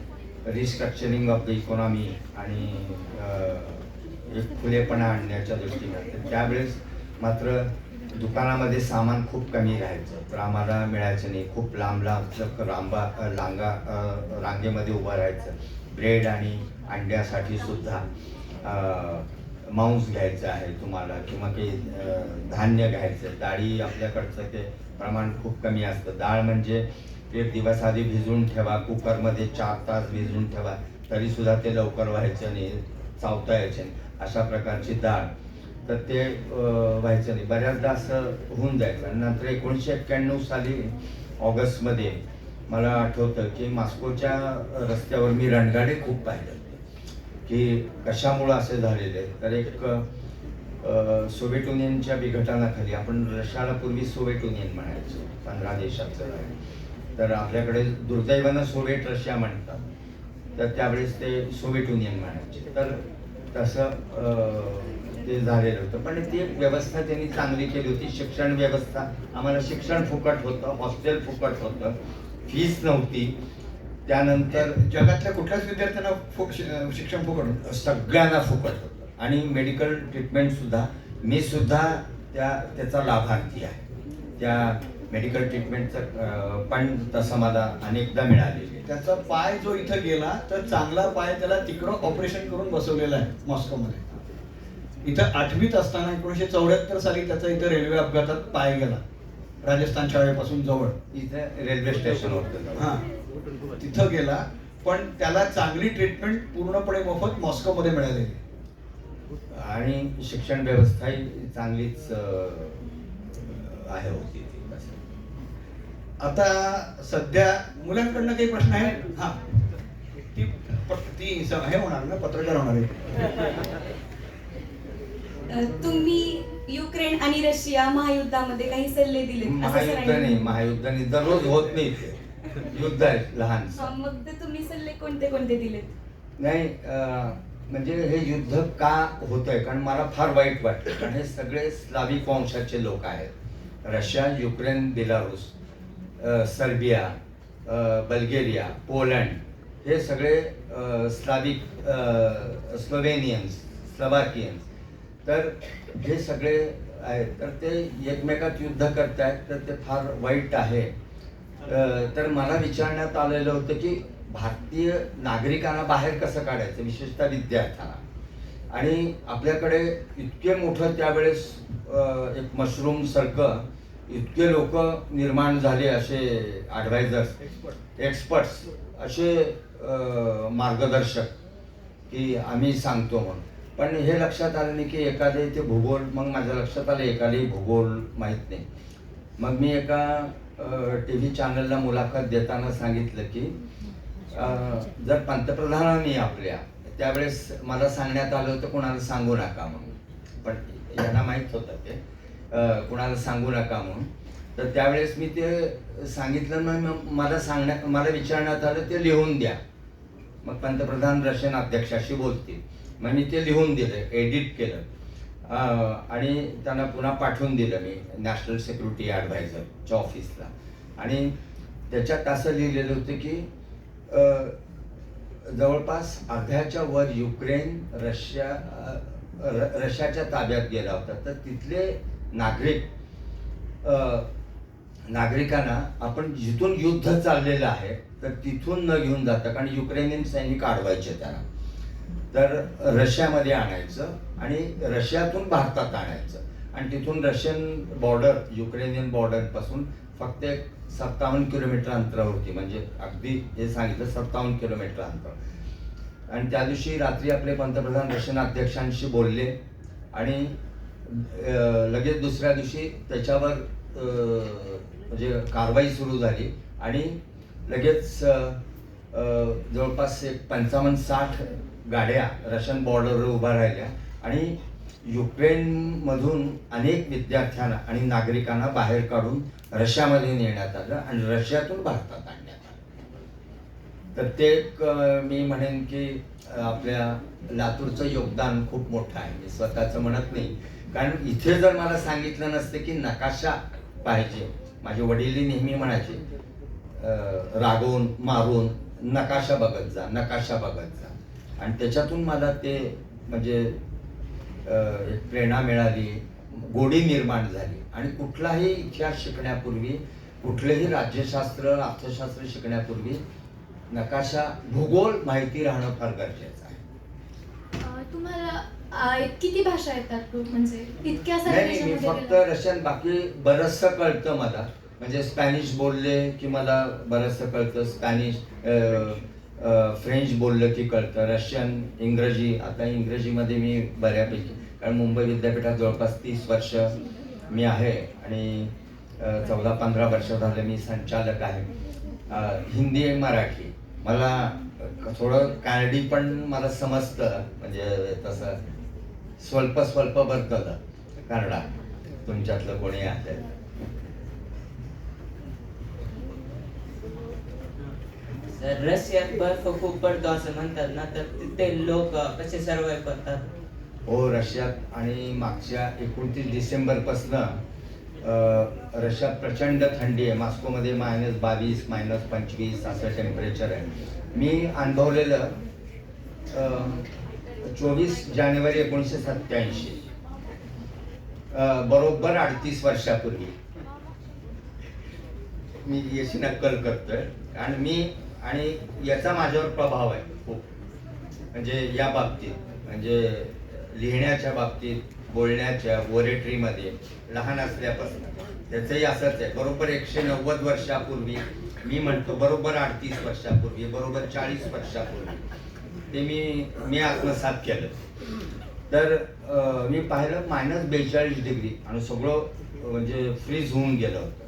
C: रिस्ट्रक्चरिंग ऑफ द इकॉनॉमी आणि एक खुलेपणा आणण्याच्या दृष्टीने. तर त्यावेळेस मात्र दुकानामध्ये सामान खूप कमी राहायचं, तर आम्हाला मिळायचं नाही. खूप लांब रांगेमध्ये उभं राहायचं. ब्रेड आणि अंड्यासाठी सुद्धा मांस घ्यायचं आहे तुम्हाला, किंवा काही धान्य घ्यायचं. डाळी आपल्याकडचं ते प्रमाण खूप कमी असतं. डाळ म्हणजे एक दिवस आधी भिजवून ठेवा, कुकरमध्ये 4 तास भिजवून ठेवा, तरीसुद्धा ते लवकर व्हायचं नाही, चावता यायचे नाही, अशा प्रकारची डाळ. तर ते व्हायचं नाही, बऱ्याचदा असं होऊन जायचं. आणि नंतर 1991 साली ऑगस्टमध्ये मला आठवतं की मॉस्कोच्या रस्त्यावर मी रणगाडे खूप पाहिले की कशामुळं असे झालेले. तर एक सोव्हिएट युनियनच्या विघटनाखाली, आपण रशियाला पूर्वी सोव्हिएट युनियन म्हणायचो, 15 देशाचं. तर आपल्याकडे दुर्दैवानं सोव्हिएट रशिया म्हणतात, तर त्यावेळेस ते सोव्हिएट युनियन म्हणायचे. तर तसं ते झालेलं होतं. पण ती एक व्यवस्था त्यांनी चांगली केली होती. शिक्षण व्यवस्था, आम्हाला शिक्षण फुकट होतं, हॉस्टेल फुकट होतं, फीस नव्हती. त्यानंतर
B: जगातल्या कुठल्याच विद्यार्थ्यांना शिक्षण फुकट होतं?
C: सगळ्यांना फुकट होतं. आणि मेडिकल ट्रीटमेंटसुद्धा, मी सुद्धा त्याचा लाभार्थी आहे. त्या मेडिकल ट्रीटमेंटचं पण तसं मला अनेकदा मिळालेली.
B: त्याचा पाय जो इथं गेला, तर चांगला पाय त्याला तिकडं ऑपरेशन करून बसवलेला आहे मॉस्कोमध्ये. इथं 8वीत असताना 1974 साली त्याचा इथं रेल्वे अपघातात पाय गेला, राजस्थान शाळेपासून जवळ.
C: इथं रेल्वे स्टेशन होतं.
B: हां, तिथं गेला, पण त्याला चांगली ट्रीटमेंट पूर्णपणे मोफत मॉस्कोमध्ये मिळालेली.
C: आणि शिक्षण व्यवस्थाही चांगलीच आहे होती ती.
B: आता सध्या मुलांकडनं काही प्रश्न आहेत? हां, ती हे होणार ना, पत्रकार होणार आहे.
D: तुम्ही युक्रेन आणि रशिया महायुद्धामध्ये काही सल्ले दिले?
C: महायुद्धाने दररोज होत नाही, युद्ध आहे लहान.
D: मग ते तुम्ही सल्ले कोणते कोणते दिलेत?
C: नाही, म्हणजे हे युद्ध का होतंय, कारण मला फार वाईट वाटतं. कारण हे सगळे स्लाविक वंशाचे लोक आहेत. Russia, Ukraine, Belarus, Serbia, Bulgaria, Poland, हे सगळे स्लाविक, स्लोवेनियन्स, स्लोवाकियन्स, तर हे सगळे आहेत. तर ते एकमेकात युद्ध करतायत, तर ते फार वाईट आहे. तर मला विचारण्यात आलेलं होतं की भारतीय नागरिकांना बाहेर कसं काढायचं, विशेषतः विद्यार्थ्यांना. आणि आपल्याकडे इतके मोठं त्यावेळेस एक मशरूम सारखं इतके लोक निर्माण झाले, असे ॲडवायझर्स, एक्सपर्ट्स असे मार्गदर्शक की आम्ही सांगतो म्हणून. पण हे लक्षात आलं नाही की एखादे ते भूगोल, मग माझ्या लक्षात आलं एखादे भूगोल माहीत नाही. मग मी एका टी व्ही चॅनलला मुलाखत देताना सांगितलं की जर पंतप्रधानांनी आपल्या त्यावेळेस मला सांगण्यात आलं होतं कोणाला सांगू नका म्हणून, पण यांना माहीत होतं ते कोणाला सांगू नका म्हणून. तर त्यावेळेस मी ते सांगितलं, मग मला विचारण्यात आलं ते लिहून द्या. मग पंतप्रधान रशियन अध्यक्षाशी बोलतील. मग मी ते लिहून दिलं, एडिट केलं आणि त्यांना पुन्हा पाठवून दिलं मी नॅशनल सिक्युरिटी ॲडवायझरच्या ऑफिसला. आणि त्याच्यात असं लिहिलेलं होतं की जवळपास अर्ध्याच्या वर युक्रेन रशियाच्या ताब्यात गेला होता. तर तिथले नागरिकांना आपण जिथून युद्ध चाललेलं आहे तर तिथून न घेऊन जातं, कारण युक्रेनियन सैनिक अडवायचे त्यांना, तर रशियामध्ये आणायचं आणि रशियातून भारतात आणायचं. आणि तिथून रशियन बॉर्डर युक्रेनियन बॉर्डरपासून फक्त एक 57 किलोमीटर अंतरावरती, म्हणजे अगदी हे सांगितलं 57 किलोमीटर अंतर. आणि त्या दिवशी रात्री आपले पंतप्रधान रशियन अध्यक्षांशी बोलले आणि लगेच दुसऱ्या दिवशी त्याच्यावर म्हणजे कारवाई सुरू झाली आणि लगेच जवळपास एक 55-60 गाड्या रशियन बॉर्डरवर उभ्या राहिल्या आणि युक्रेनमधून अनेक विद्यार्थ्यांना आणि नागरिकांना बाहेर काढून रशियामध्ये नेण्यात आलं आणि रशियातून भारतात आणण्यात आलं. तर ते एक मी म्हणेन की आपल्या लातूरचं योगदान खूप मोठं आहे. मी स्वतःचं म्हणत नाही, कारण इथे जर मला सांगितलं नसतं की नकाशा पाहिजे, माझे वडीलही नेहमी म्हणायचे रागवून मारून नकाशा बघत जा, नकाशा बघत जा. आणि त्याच्यातून मला ते म्हणजे एक प्रेरणा मिळाली, गोडी निर्माण झाली. आणि कुठलाही इतिहास शिकण्यापूर्वी, कुठलेही राज्यशास्त्र अर्थशास्त्र शिकण्यापूर्वी नकाशा, भूगोल माहिती राहणं फार गरजेचं आहे.
E: तुम्हाला किती भाषा येतात म्हणजे इतक्या साऱ्या
C: नाही, मी
E: देशामध्ये
C: फक्त
E: गेलात?
C: रशियन, बाकी बरंचसं कळतं मला. म्हणजे स्पॅनिश बोलले की मला बरंचसं कळतं, स्पॅनिश फ्रेंच बोललं की कळतं, रशियन, इंग्रजी. आता इंग्रजीमध्ये मी बऱ्यापैकी, कारण मुंबई विद्यापीठात जवळपास 30 वर्ष मी आहे आणि 14-15 वर्ष झाले मी संचालक आहे. हिंदी, मराठी मला थोडं कानडी पण मला समजतं, म्हणजे तसं स्वल्प बरतलं कन्नडा, तुमच्यातलं कोणी आहे.
F: रशियात बर्फ खूप पडतो असं म्हणतात ना, तर तिथे लोक कसे सर्वाइव्ह करतात?
C: हो, रशियात आणि मागच्या 29 डिसेंबरपासनं रशियात प्रचंड थंडी आहे. मॉस्कोमध्ये -22, -25 असं टेम्परेचर आहे. मी अनुभवलेलं 24 जानेवारी 1987, बरोबर 38 वर्षापूर्वी. मी याची नक्कल करतोय आणि याचा माझ्यावर प्रभाव आहे खूप, म्हणजे या बाबतीत, म्हणजे लिहिण्याच्या बाबतीत, बोलण्याच्या, ओरेटरीमध्ये लहान असल्यापासून त्याचंही असंच आहे. बरोबर 190 वर्षापूर्वी, मी म्हणतो बरोबर 38 वर्षापूर्वी, बरोबर 40 वर्षापूर्वी ते मी आत्मसात केलं. तर मी पाहिलं -42 डिग्री आणि सगळं म्हणजे फ्रीज होऊन गेलं होतं.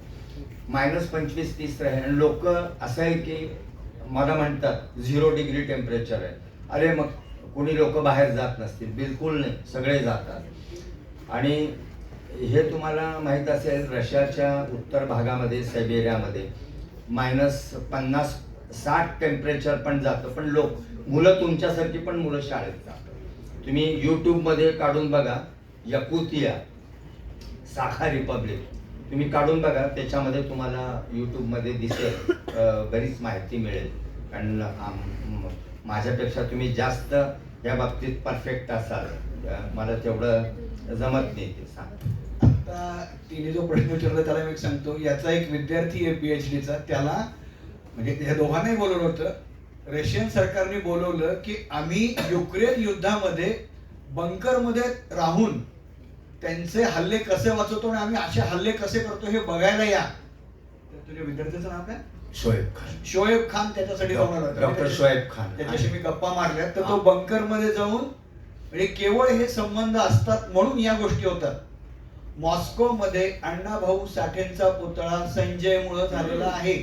C: -25-30 आहे आणि लोक असं आहे की मला म्हणतात 0 डिग्री टेम्परेचर आहे. अरे मग कोणी लोक बाहेर जात नसतील? बिलकुल नाही, सगळे जातात. आणि हे तुम्हाला माहीत असेल, रशियाच्या उत्तर भागामध्ये, सायबेरियामध्ये -50-60 टेम्परेचर पण जातं, पण मुलं तुमच्यासारखी पण मुलं शाळेत जातात. तुम्ही यूट्यूबमध्ये काढून बघा, यकुतिया साखा रिपब्लिक तुम्ही काढून बघा, त्याच्यामध्ये तुम्हाला यूट्यूबमध्ये दिसेल, बरीच माहिती मिळेल. कारण माझ्यापेक्षा तुम्ही जास्त या बाबतीत परफेक्ट असाल, मला तेवढं जमत नाही ते सांग.
B: आता तिने जो प्रश्न विचारला त्याला मी सांगतो. याचा एक विद्यार्थी आहे PhDचा, त्याला म्हणजे ह्या दोघांनाही बोलवलं होतं. रशियन सरकारने बोलवलं की आम्ही युक्रेन युद्धामध्ये बंकरमध्ये राहून त्यांचे हल्ले कसे वाचवतो आणि आम्ही असे हल्ले कसे करतो हे बघायला या. तर तुझ्या विद्यार्थ्याचं नाव काय?
C: शोएब खान.
B: शोएब खान त्याच्यासाठी जाऊन आला होता.
C: डॉक्टर शोएब खान.
B: त्याच्याशी मी गप्पा मारल्या तर तो बंकर मध्ये जाऊन म्हणजे केवळ हे संबंध असतात म्हणून या गोष्टी होतात. मॉस्को मध्ये अण्णाभाऊ साठेंचा पुतळा संजय मुळे झालेला आहे.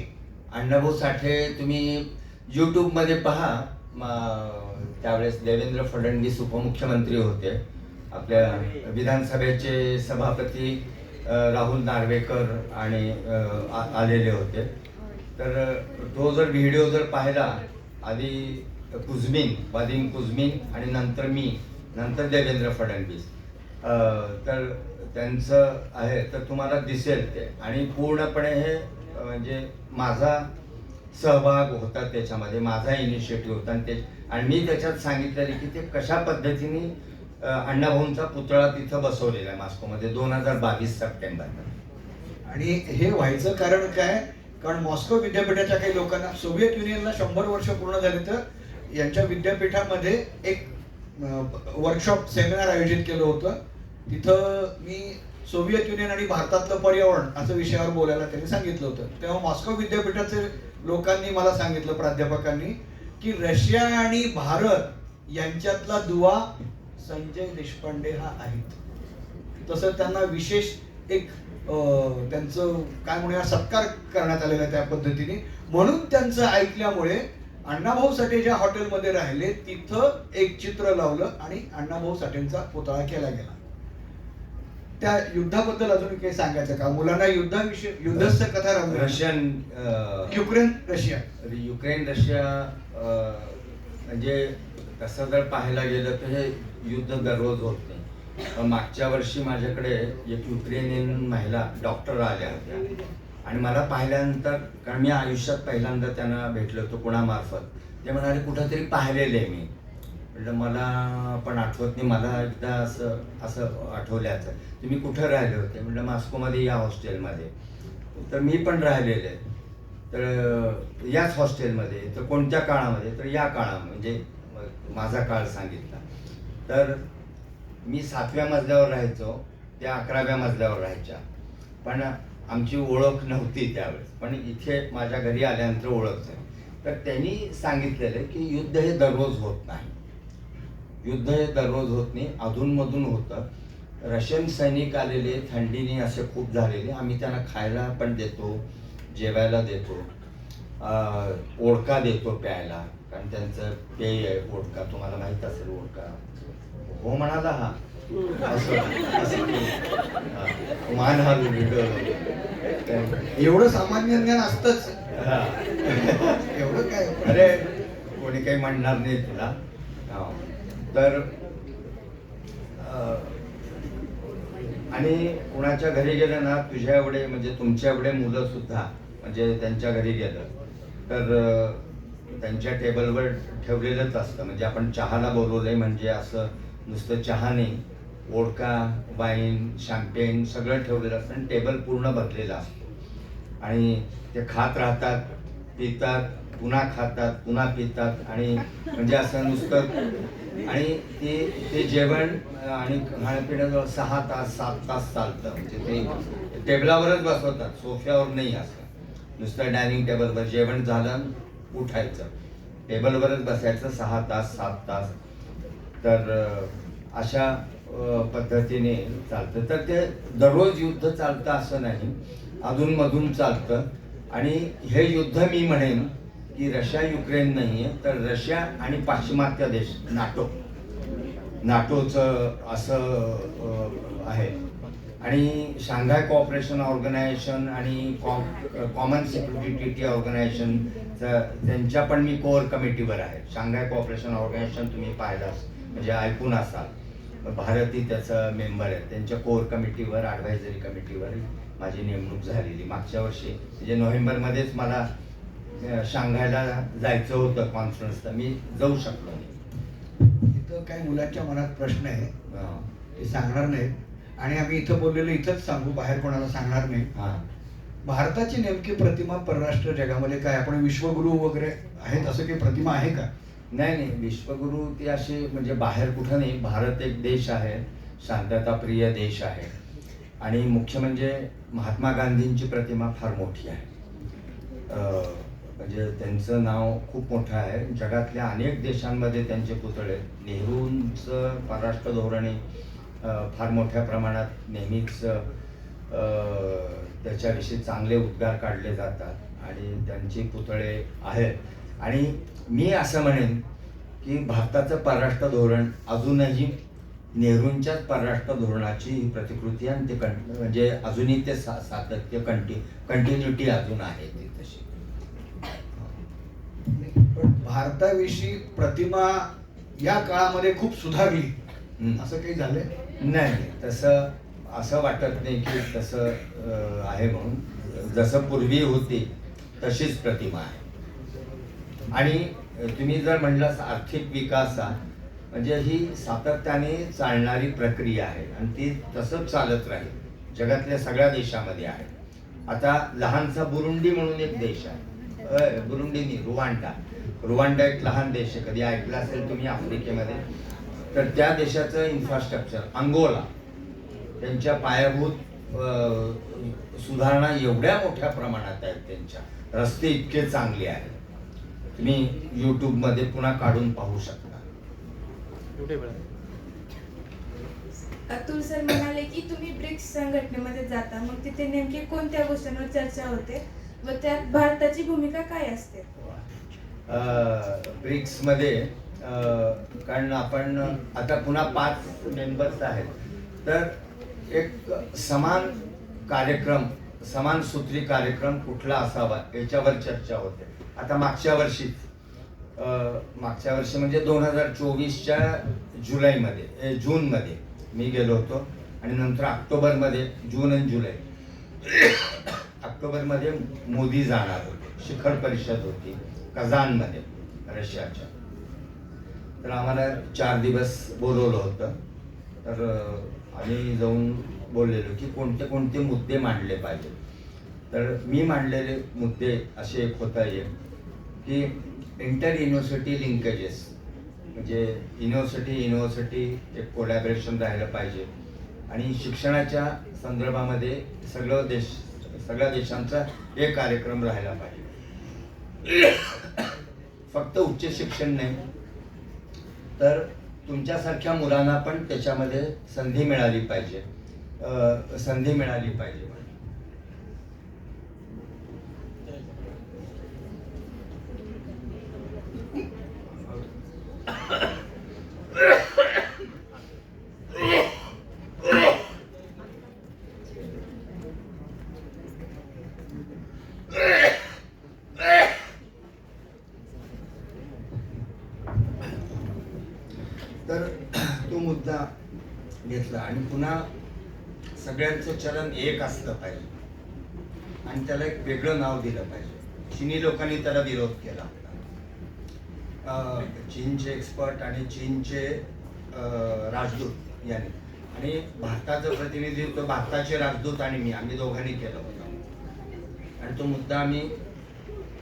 C: अण्णाभाऊ साठे तुम्ही यूट्यूबमध्ये पहा. त्यावेळेस देवेंद्र फडणवीस उपमुख्यमंत्री होते. आपल्या विधानसभेचे सभापती राहुल नार्वेकर आणि आलेले होते. तर तो जर व्हिडिओ जर पाहिला, आधी वादिम कुझमिन आणि नंतर मी, नंतर देवेंद्र फडणवीस, तर त्यांचं आहे तर तुम्हाला दिसेल ते. आणि पूर्णपणे हे म्हणजे माझा सहभाग होता त्याच्यामध्ये, माझा इनिशिएटिव्ह होता. आणि मी त्याच्यात सांगितलेले की ते कशा पद्धतीने अण्णाभाऊंचा पुतळा तिथं बसवलेला आहे मॉस्कोमध्ये 2022 सप्टेंबरला.
B: आणि हे व्हायचं कारण काय? कारण मॉस्को विद्यापीठाच्या काही लोकांना सोव्हिएत युनियनला 100 वर्ष पूर्ण झाले तर यांच्या विद्यापीठामध्ये एक वर्कशॉप सेमिनार आयोजित केलं होतं. तिथं मी सोव्हिएत युनियन आणि भारतातलं पर्यावरण असं विषयावर बोलायला त्यांनी सांगितलं होतं. तेव्हा मॉस्को विद्यापीठाचे लोकांनी मला सांगितलं, प्राध्यापकांनी, की रशिया आणि भारत यांच्यातला दुवा संजय देशपांडे हा आहे. तसं त्यांना विशेष एक त्यांचं काय म्हणूया सत्कार करण्यात आलेला आहे त्या पद्धतीने. म्हणून त्यांचं ऐकल्यामुळे अण्णाभाऊ साठे ज्या हॉटेलमध्ये राहिले तिथं एक चित्र लावलं आणि अण्णाभाऊ साठेंचा पुतळा केला गेला. त्या युद्धाबद्दल अजून काही सांगायचं का? मुलांना युद्धाविषयी युद्धस्थ कथा
C: युक्रेन रशिया म्हणजे तसं जर पाहायला गेलं तर हे युद्ध दररोज होत नाही. मागच्या वर्षी माझ्याकडे एक युक्रेनियन महिला डॉक्टर आल्या होत्या आणि मला पाहिल्यानंतर, कारण मी आयुष्यात पहिल्यांदा त्यांना भेटलो होतो कुणामार्फत, ते म्हणाले कुठंतरी पाहिलेलं आहे मी. म्हटलं मला पण आठवत नाही, मला एकदा असं आठवल्याचं. तुम्ही कुठं राहिले होते? म्हटलं मॉस्कोमध्ये या हॉस्टेलमध्ये. तर मी पण राहिलेले आहे. तर याच हॉस्टेलमध्ये. तर कोणत्या काळामध्ये? तर या काळामध्ये, म्हणजे माझा काळ सांगितला. तर मी 7व्या मजल्यावर राहायचो, त्या 11व्या मजल्यावर राहायच्या. पण आमची ओळख नव्हती त्यावेळेस, पण इथे माझ्या घरी आल्यानंतर ओळख झाली. तर त्यांनी सांगितलेलं की युद्ध हे दररोज होत नाही. युद्ध हे दररोज होत नाही, अधूनमधून होतं. रशियन सैनिक आलेले, थंडीने असे खूप झालेले, आम्ही त्यांना खायला पण देतो, जेवायला देतो, ओळखा देतो प्यायला, कारण त्यांचं पेय आहे ओळखा. तुम्हाला माहीत असेल ओळखा? हो म्हणाला. हा असं मान हा
B: एवढं सामान्य ज्ञान असतंच. एवढं काय?
C: अरे कोणी काही म्हणणार नाही तुला. तर आणि कुणाच्या घरी गेलं ना, तुझ्या एवढे म्हणजे तुमच्या एवढे मुलं सुद्धा म्हणजे त्यांच्या घरी गेलं तर त्यांच्या टेबलवर ठेवलेलंच असतं. म्हणजे आपण चहाला बोलवलंय म्हणजे असं नुसतं चहा नाही, वोडका, वाईन, शॅम्पेन सगळं ठेवलेलं असतं आणि टेबल पूर्ण भरलेला असतो. आणि ते खात राहतात, पितात, पुन्हा खातात, पुन्हा पितात. आणि म्हणजे असं नुसतं. आणि ते जेवण आणि खाण्यापिण्याजवळ 6 तास 7 तास चालतं. म्हणजे ते टेबलावरच बसवतात, सोफ्यावर नाही. असं नुसतं डायनिंग टेबलवर जेवण झालं उठायचं, टेबलवरच बसायचं 6 तास 7 तास. तर अशा पद्धतीने चालतं. तर ते दररोज युद्ध चालतं असं नाही, अधूनमधून चालतं. आणि हे युद्ध मी म्हणेन की रशिया युक्रेन नाही आहे, तर रशिया आणि पाश्चिमात्य देश, नाटोचं असं आहे. आणि शांघाय कोऑपरेशन ऑर्गनायझेशन आणि कॉमन सिक्युरिटी ट्रीटी ऑर्गनायझेशन त्यांच्या पण मी कोअर कमिटीवर आहे. शांघाय कोऑपरेशन ऑर्गनायझेशन तुम्ही पाहिलं म्हणजे ऐकून असाल. भारतही त्याचं मेंबर आहे. त्यांच्या कोअर कमिटीवर, ॲडव्हायझरी कमिटीवर माझी नेमणूक झालेली मागच्या वर्षी. म्हणजे नोव्हेंबरमध्येच मला शांघायला जायचं होतं कॉन्फरन्सला, मी जाऊ शकलो नाही.
B: इथं काही मुलांच्या मनात प्रश्न आहे, ते सांगणार नाहीत. आणि आम्ही इथं बोललेलं इथंच सांगू, बाहेर कोणाला सांगणार नाही. भारताची नेमकी प्रतिमा परराष्ट्र जगामध्ये काय? आपण विश्वगुरु वगैरे आहेत असं काही प्रतिमा आहे का?
C: नाही, विश्वगुरु ती अशी म्हणजे बाहेर कुठं नाही. भारत एक देश आहे, शांतताप्रिय देश आहे. आणि मुख्य म्हणजे महात्मा गांधींची प्रतिमा फार मोठी आहे. म्हणजे त्यांचं नाव खूप मोठं आहे. जगातल्या अनेक देशांमध्ये त्यांचे पुतळे. नेहरूंचं परराष्ट्र धोरणे फार मोठ्या प्रमाणात नेहमीच त्याच्याविषयी चांगले उद्गार काढले जातात आणि त्यांचे पुतळे आहेत. आणि मी असं म्हणेन की भारताचं परराष्ट्र धोरण अजूनही नेहरूंच्याच परराष्ट्र धोरणाची ही प्रतिकृती आहे आणि ते म्हणजे अजूनही ते सातत्य कंटिन्युटी अजून आहे ती तशी.
B: पण भारताविषयी प्रतिमा या काळामध्ये खूप सुधारली असं काही झालंय?
C: नाही, तसं असं वाटत नाही की तसं आहे म्हणून. जसं पूर्वी होती तशीच प्रतिमा आहे. आणि तुम्ही जर म्हणलं आर्थिक विकास म्हणजे ही सातत्याने चालणारी प्रक्रिया आहे आणि ती तसंच चालत राहील. जगातल्या सगळ्या देशामध्ये आहे. आता लहानसा बुरुंडी म्हणून एक देश आहे. बुरुंडी नाही, रुवांडा एक लहान देश आहे. कधी ऐकलं असेल तुम्ही आफ्रिकेमध्ये. तर त्या देशाचं इन्फ्रास्ट्रक्चर, अंगोला, त्यांच्या पायाभूत सुधारणा एवढ्या मोठ्या प्रमाणात आहेत. त्यांच्या रस्ते इतके चांगले आहेत. तुम्ही यूट्यूबमध्ये पुन्हा काढून पाहू शकता.
E: अतुल सर म्हणाले की तुम्ही ब्रिक्स संघटनेमध्ये जाता, मग तिथे नेमकी कोणत्या गोष्टींवर चर्चा होते व त्यात भारताची भूमिका काय असते?
C: ब्रिक्समध्ये कारण आपण आता पुन्हा 5 मेंबर्स आहेत. तर एक समान कार्यक्रम, समान सूत्री कार्यक्रम कुठला असावा याच्यावर चर्चा होते. आता मागच्या वर्षी म्हणजे 2024च्या जूनमध्ये मी गेलो होतो आणि नंतर ऑक्टोबरमध्ये, जून आणि जुलै, ऑक्टोबरमध्ये मोदी जाणार होते. शिखर परिषद होती कझानमध्ये रशियाच्या. तर आम्हाला 4 दिवस बोलवलं होतं. तर आम्ही जाऊन बोललेलो की कोणते कोणते मुद्दे मांडले पाहिजे. तर मी मांडलेले मुद्दे असे एक होता की इंटर युनिव्हर्सिटी लिंकेजेस, म्हणजे युनिव्हर्सिटी एक कोलॅबरेशन राहिलं पाहिजे आणि शिक्षणाच्या संदर्भामध्ये सगळ्या देशांचा एक कार्यक्रम राहिला पाहिजे. फक्त उच्च शिक्षण नाही तर तुमच्यासारख्या मुलांना पण त्याच्यामध्ये संधी मिळाली पाहिजे. तर तो मुद्दा घेतला आणि पुन्हा सगळ्यांचं चलन एक असलं पाहिजे आणि त्याला एक वेगळं नाव दिलं पाहिजे. चीनी लोकांनी त्याला विरोध केला होता. चीनचे एक्सपर्ट आणि चीनचे राजदूत यांनी, आणि भारताचं प्रतिनिधित्व भारताचे राजदूत आणि आम्ही दोघांनी केलं होतं. आणि तो मुद्दा आम्ही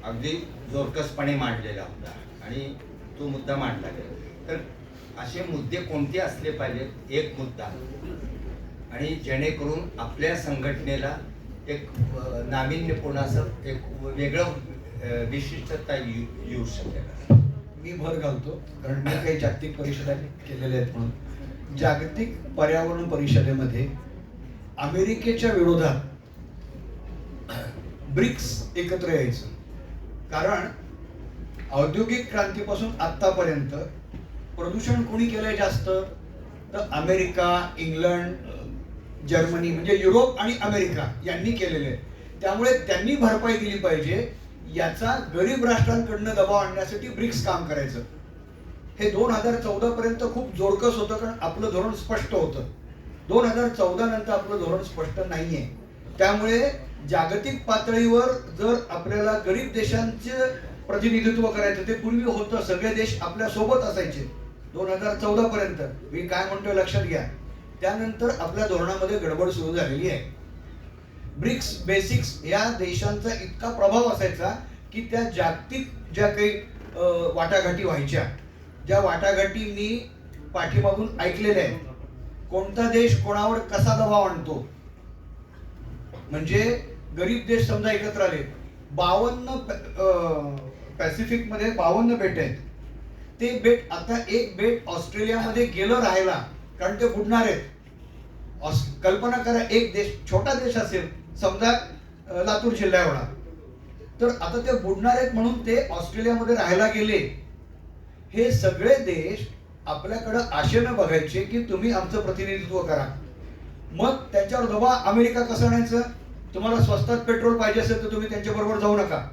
C: अगदी जोरकसपणे मांडलेला होता आणि तो मुद्दा मांडला गेला. तर असे मुद्दे कोणते असले पाहिजेत, एक मुद्दा, आणि जेणेकरून आपल्या संघटनेला एक नाविन्यपूर्ण असं एक वेगळं विशिष्टता येऊ शकेल.
B: मी भर घालतो कारण मी काही जागतिक परिषदा केलेल्या आहेत. म्हणून जागतिक पर्यावरण परिषदेमध्ये अमेरिकेच्या विरोधात ब्रिक्स एकत्र यायचं. कारण औद्योगिक क्रांतीपासून आतापर्यंत प्रदूषण कोणी केलंय जास्त, तर अमेरिका, इंग्लंड, जर्मनी, म्हणजे युरोप आणि अमेरिका यांनी केलेले आहे. त्यामुळे त्यांनी भरपाई दिली पाहिजे याचा गरीब राष्ट्रांकडनं दबाव आणण्यासाठी ब्रिक्स काम करायचं. हे 2014 पर्यंत खूप जोरकस होतं कारण आपलं धोरण स्पष्ट होतं. 2014 नंतर आपलं धोरण स्पष्ट नाहीये. त्यामुळे जागतिक पातळीवर जर आपल्याला गरीब देशांचे प्रतिनिधित्व करायचं, ते पूर्वी होतं, सगळे देश आपल्या सोबत असायचे 2014 पर्यंत. मी काय म्हणतोय लक्षात घ्या. त्यानंतर आपल्या धोरणामध्ये गडबड सुरू झालेली आहे. ब्रिक्स बेसिक्स या देशांचा इतका प्रभाव असायचा की त्या जागतिक ज्या काही वाटाघाटी व्हायच्या, ज्या वाटाघाटी मी पाठीमागून ऐकलेल्या आहेत. कोणता देश कोणावर कसा दबाव आणतो, म्हणजे गरीब देश समजा एकत्र आले, 52 पॅसिफिकमध्ये 52 बेट आहेत. ते बेट आता एक बेट ऑस्ट्रेलियामध्ये गेलं राहायला, कारण ते बुडणार आहेत. कल्पना करा, एक देश, छोटा देश असेल समजा लातूर जिल्हा एवढा, तर आता ते बुडणार आहेत म्हणून ते ऑस्ट्रेलियामध्ये राहायला गेले. हे सगळे देश आपल्याकडं आशेनं बघायचे की तुम्ही आमचं प्रतिनिधित्व करा. मग त्यांच्यावर दबाव अमेरिका कसं आणायचं? तुम्हाला स्वस्तात पेट्रोल पाहिजे असेल तर तुम्ही त्यांच्या बरोबर जाऊ नका.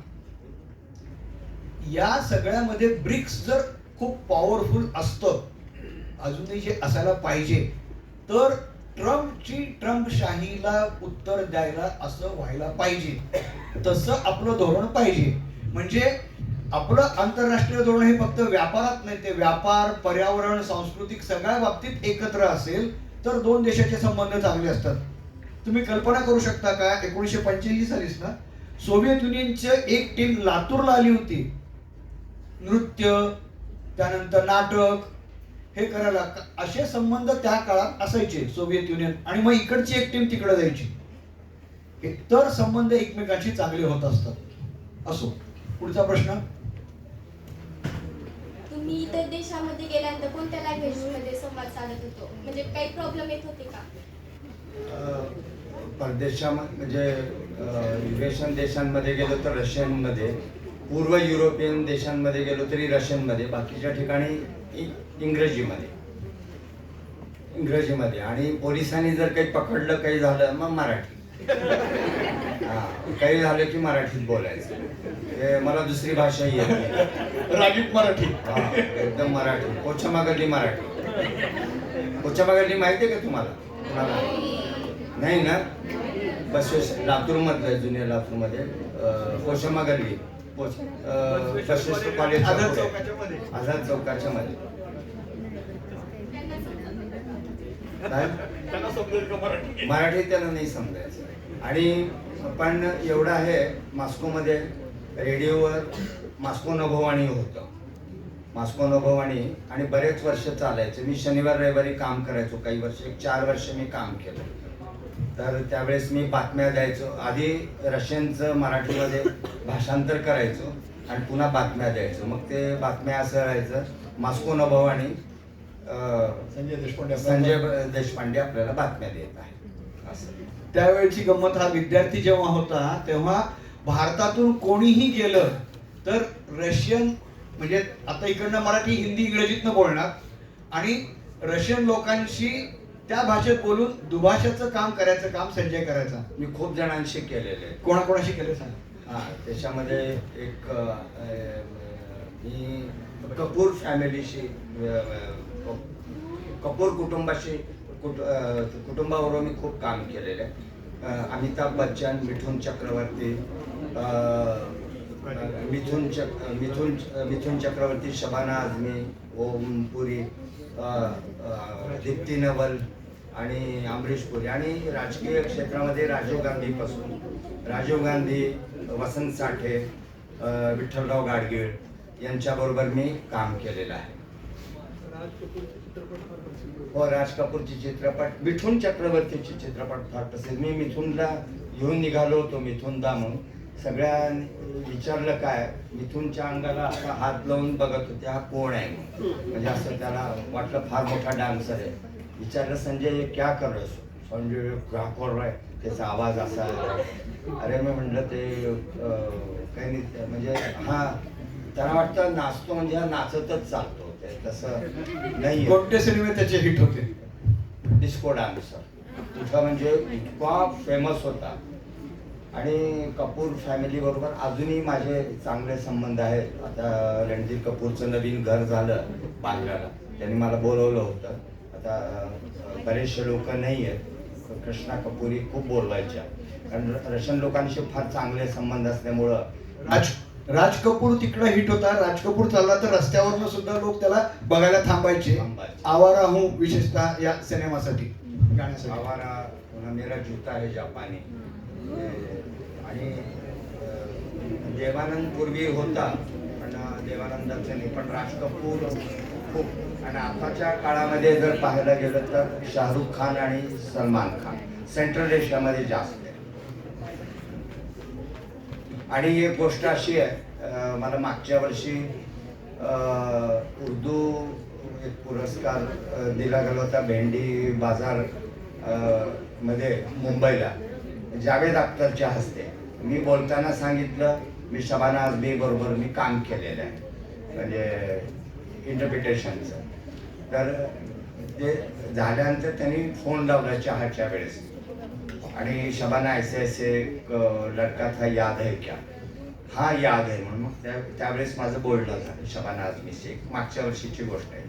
B: या सगळ्यामध्ये ब्रिक्स जर खूप पॉवरफुल असतं, अजूनही जे असायला पाहिजे, तर ट्रम्पशाहीला उत्तर द्यायला असं व्हायला पाहिजे. तसं आपलं धोरण पाहिजे. म्हणजे आपलं आंतरराष्ट्रीय धोरण हे फक्त व्यापारात नाही, ते व्यापार, पर्यावरण, सांस्कृतिक सगळ्या बाबतीत एकत्र असेल तर दोन देशाचे संबंध चांगले असतात. तुम्ही कल्पना करू शकता का, 1985 सालीच ना सोव्हिएत युनियनची एक टीम लातूरला आली होती. नृत्य, त्यानंतर नाटक हे करायला. असे संबंध त्या काळात असायचे सोव्हिएत युनियन, आणि मग इकडची एक टीम तिकडे जायची. तर संबंध एकमेकांशी चांगले होत असतात. असो, पुढचा प्रश्न.
G: तुम्ही इतर देशामध्ये गेल्यानंतर कोणत्या लँग्वेज मध्ये संवाद साधत होतो? म्हणजे काही प्रॉब्लेम येत होते का?
C: परदेशामध्ये म्हणजे युरेशियन देशांमध्ये गेलो तर रशियनमध्ये, पूर्व युरोपियन देशांमध्ये गेलो तरी रशियनमध्ये, बाकीच्या ठिकाणी इंग्रजीमध्ये. आणि पोलिसांनी जर काही पकडलं, काही झालं, मग मराठी. काही झालं की मराठीत बोलायचं. हे मला दुसरी भाषा येत नाही.
B: रागीत मराठी.
C: एकदम मराठी, पोछामागल्ली मराठी. पोछामागल्ली माहिती आहे का तुम्हाला? नाही ना? बसवेश्वर लातूरमधलं, जुन्या लातूरमध्ये पोछामागल्ली बसवेश्वर कॉलेज, आझाद चौकाच्या मध्ये. मराठी त्यांना नाही समजायचं. आणि पण एवढं आहे, मॉस्कोमध्ये रेडिओवर मॉस्को नभोवाणी होतं. मॉस्को नभोवाणी, आणि बरेच वर्ष चालायचं. मी शनिवार रविवारी काम करायचो काही वर्ष, 4 वर्ष मी काम केलं. तर त्यावेळेस मी बातम्या द्यायचो. आधी रशियनचं मराठीमध्ये भाषांतर करायचो आणि पुन्हा बातम्या द्यायचो. मग ते बातम्या असं राहायचं, मॉस्को नभोवाणी संजय देशपांडे आपल्याला बातम्या देत आहे. असं
B: त्यावेळची गंमत, हा विद्यार्थी जेव्हा होता तेव्हा भारतातून कोणीही गेलं तर रशियन, म्हणजे आता इकडनं मराठी, हिंदी, इंग्रजीतनं बोलणार, आणि रशियन लोकांशी त्या भाषेत बोलून दुभाषाचं काम करायचं काम संजय करायचा.
C: मी खूप जणांशी केलेले आहे.
B: कोणाकोणाशी केलं सांग.
C: त्याच्यामध्ये एक मी कपूर फॅमिलीशी, कपूर कुटुंबाबरोबर मी खूप काम केलेलं आहे. अमिताभ बच्चन, मिथुन चक्रवर्ती, मिथुन चक्रवर्ती, शबाना आझमी, ओम पुरी, दीप्ती नवल आणि अमरीश पुरी. आणि राजकीय क्षेत्रामध्ये राजीव गांधी, वसंत साठे, विठ्ठलराव गाडगीळ यांच्याबरोबर मी काम केलेलं आहे. हो, राज कपूरची चित्रपट, मिथुन चक्रवर्तीची चित्रपट फार प्रसिद्ध. मी मिथुनला घेऊन निघालो होतो, मिथुनदा म्हणून. सगळ्यांनी विचारलं काय, मिथुनच्या अंगाला असा हात लावून बघत होते, हा कोण आहे म्हणून. म्हणजे असं त्याला वाटलं फार मोठा डान्सर आहे. विचारलं, संजय क्या कर रहे हो? संजय क्या कर रहा है? त्याचा आवाज असा. अरे मी म्हटलं ते काही नाही, म्हणजे हा त्याला वाटतं नाचतो म्हणजे हा नाचतच चालतो. तसं नाही.
B: कोणते सिनेमे त्याचे हिट होते?
C: डिस्को डान्सर तुझा म्हणजे इतका फेमस होता. आणि कपूर फॅमिली बरोबर अजूनही माझे चांगले संबंध आहेत. आता रणधीर कपूरचं नवीन घर झालं बांद्राला, त्यांनी मला बोलवलं होतं. आता बरेचसे लोक नाही आहेत. कृष्णा कपूरही खूप बोलवायच्या, कारण रशियन लोकांशी फार चांगले संबंध असल्यामुळं.
B: राज कपूर तिकडे हिट होता. राज कपूर चालला तर रस्त्यावरनं सुद्धा लोक त्याला बघायला थांबायचे. आवारा हूं, विशेषतः या सिनेमासाठी, गाण्यासाठी.
C: आवारा, मेरा जूता है जापानी. आणि देवानंद पूर्वी होता, पण देवानंदाचं नाही, पण राज कपूर खूप. आणि आताच्या काळामध्ये जर पाहायला गेलं तर शाहरुख खान आणि सलमान खान सेंट्रल एशियामध्ये जास्त आहे. आणि एक गोष्ट अशी आहे, मला मागच्या वर्षी उर्दू एक पुरस्कार दिला गेला होता भेंडी बाजार मध्ये मुंबईला, जावेद अख्तरच्या हस्ते. मी बोलताना सांगितलं मी शबाना आझमी बरोबर मी काम केलेलं आहे म्हणजे इंटरप्रिटेशनचं. तर ते झाल्यानंतर त्यांनी फोन लावला चहाच्या वेळेस आणि शबाना ऐसे ऐसे लडका था याद है क्या, हा याद आहे म्हणून मग त्यावेळेस माझं बोलणं झालं शबाना आझमीशी. मागच्या वर्षीची गोष्ट आहे.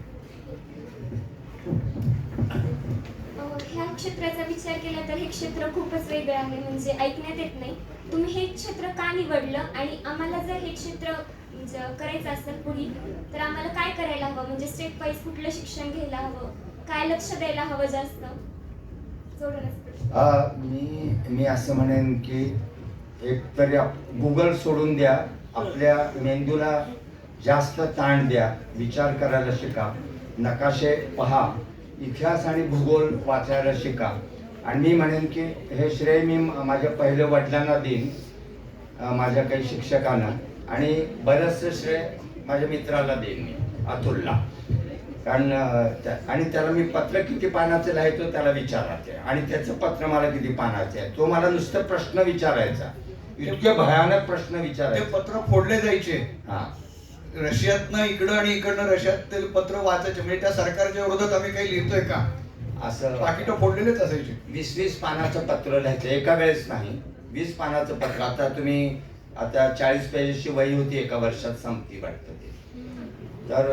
G: ह्या क्षेत्राचा विचार केला तर हे क्षेत्र खूपच वेगळं आहे, म्हणजे ऐकण्यात येत नाही. तुम्ही हे क्षेत्र का निवडलं आणि आम्हाला जर हे क्षेत्र म्हणजे करायचं असेल पुढे तर आम्हाला काय करायला हवं, म्हणजे स्टेप वाईज कुठलं शिक्षण घ्यायला हवं, काय लक्ष द्यायला हवं जास्त
C: मी असं म्हणेन की एक तरी गुगल सोडून द्या, आपल्या मेंदूला जास्त ताण द्या, विचार करायला शिका, नकाशे पहा, इतिहास आणि भूगोल वाचायला शिका. आणि मी म्हणेन की हे श्रेय मी माझ्या पहिल्या वडिलांना देईन, माझ्या काही शिक्षकांना, आणि बरंचसं श्रेय माझ्या मित्राला देईन मी, अतुलला. कारण आणि त्याला मी पत्र किती पानाचं लिहायचो त्याला विचारायचे आणि त्याचं पत्र मला किती पानाचं आहे. तो मला नुसतं प्रश्न विचारायचा, इतके भयानक प्रश्न
B: ते
C: विचारायचे.
B: पत्र फोडले जायचे.
C: हा,
B: रशियातनं इकडं आणि इकडनं रशियात ते पत्र वाचायचे, म्हणजे त्या सरकारच्या विरोधात आम्ही काही लिहितोय का,
C: असं
B: पाकिटं फोडलेलेच असायचे.
C: 20-20 पानाचं पत्र लिहायचं, एका वेळेस नाही, 20 पानाचं पत्र. आता 40 पेजेसची वही होती, एका वर्षात संपती वाटतं ते. तर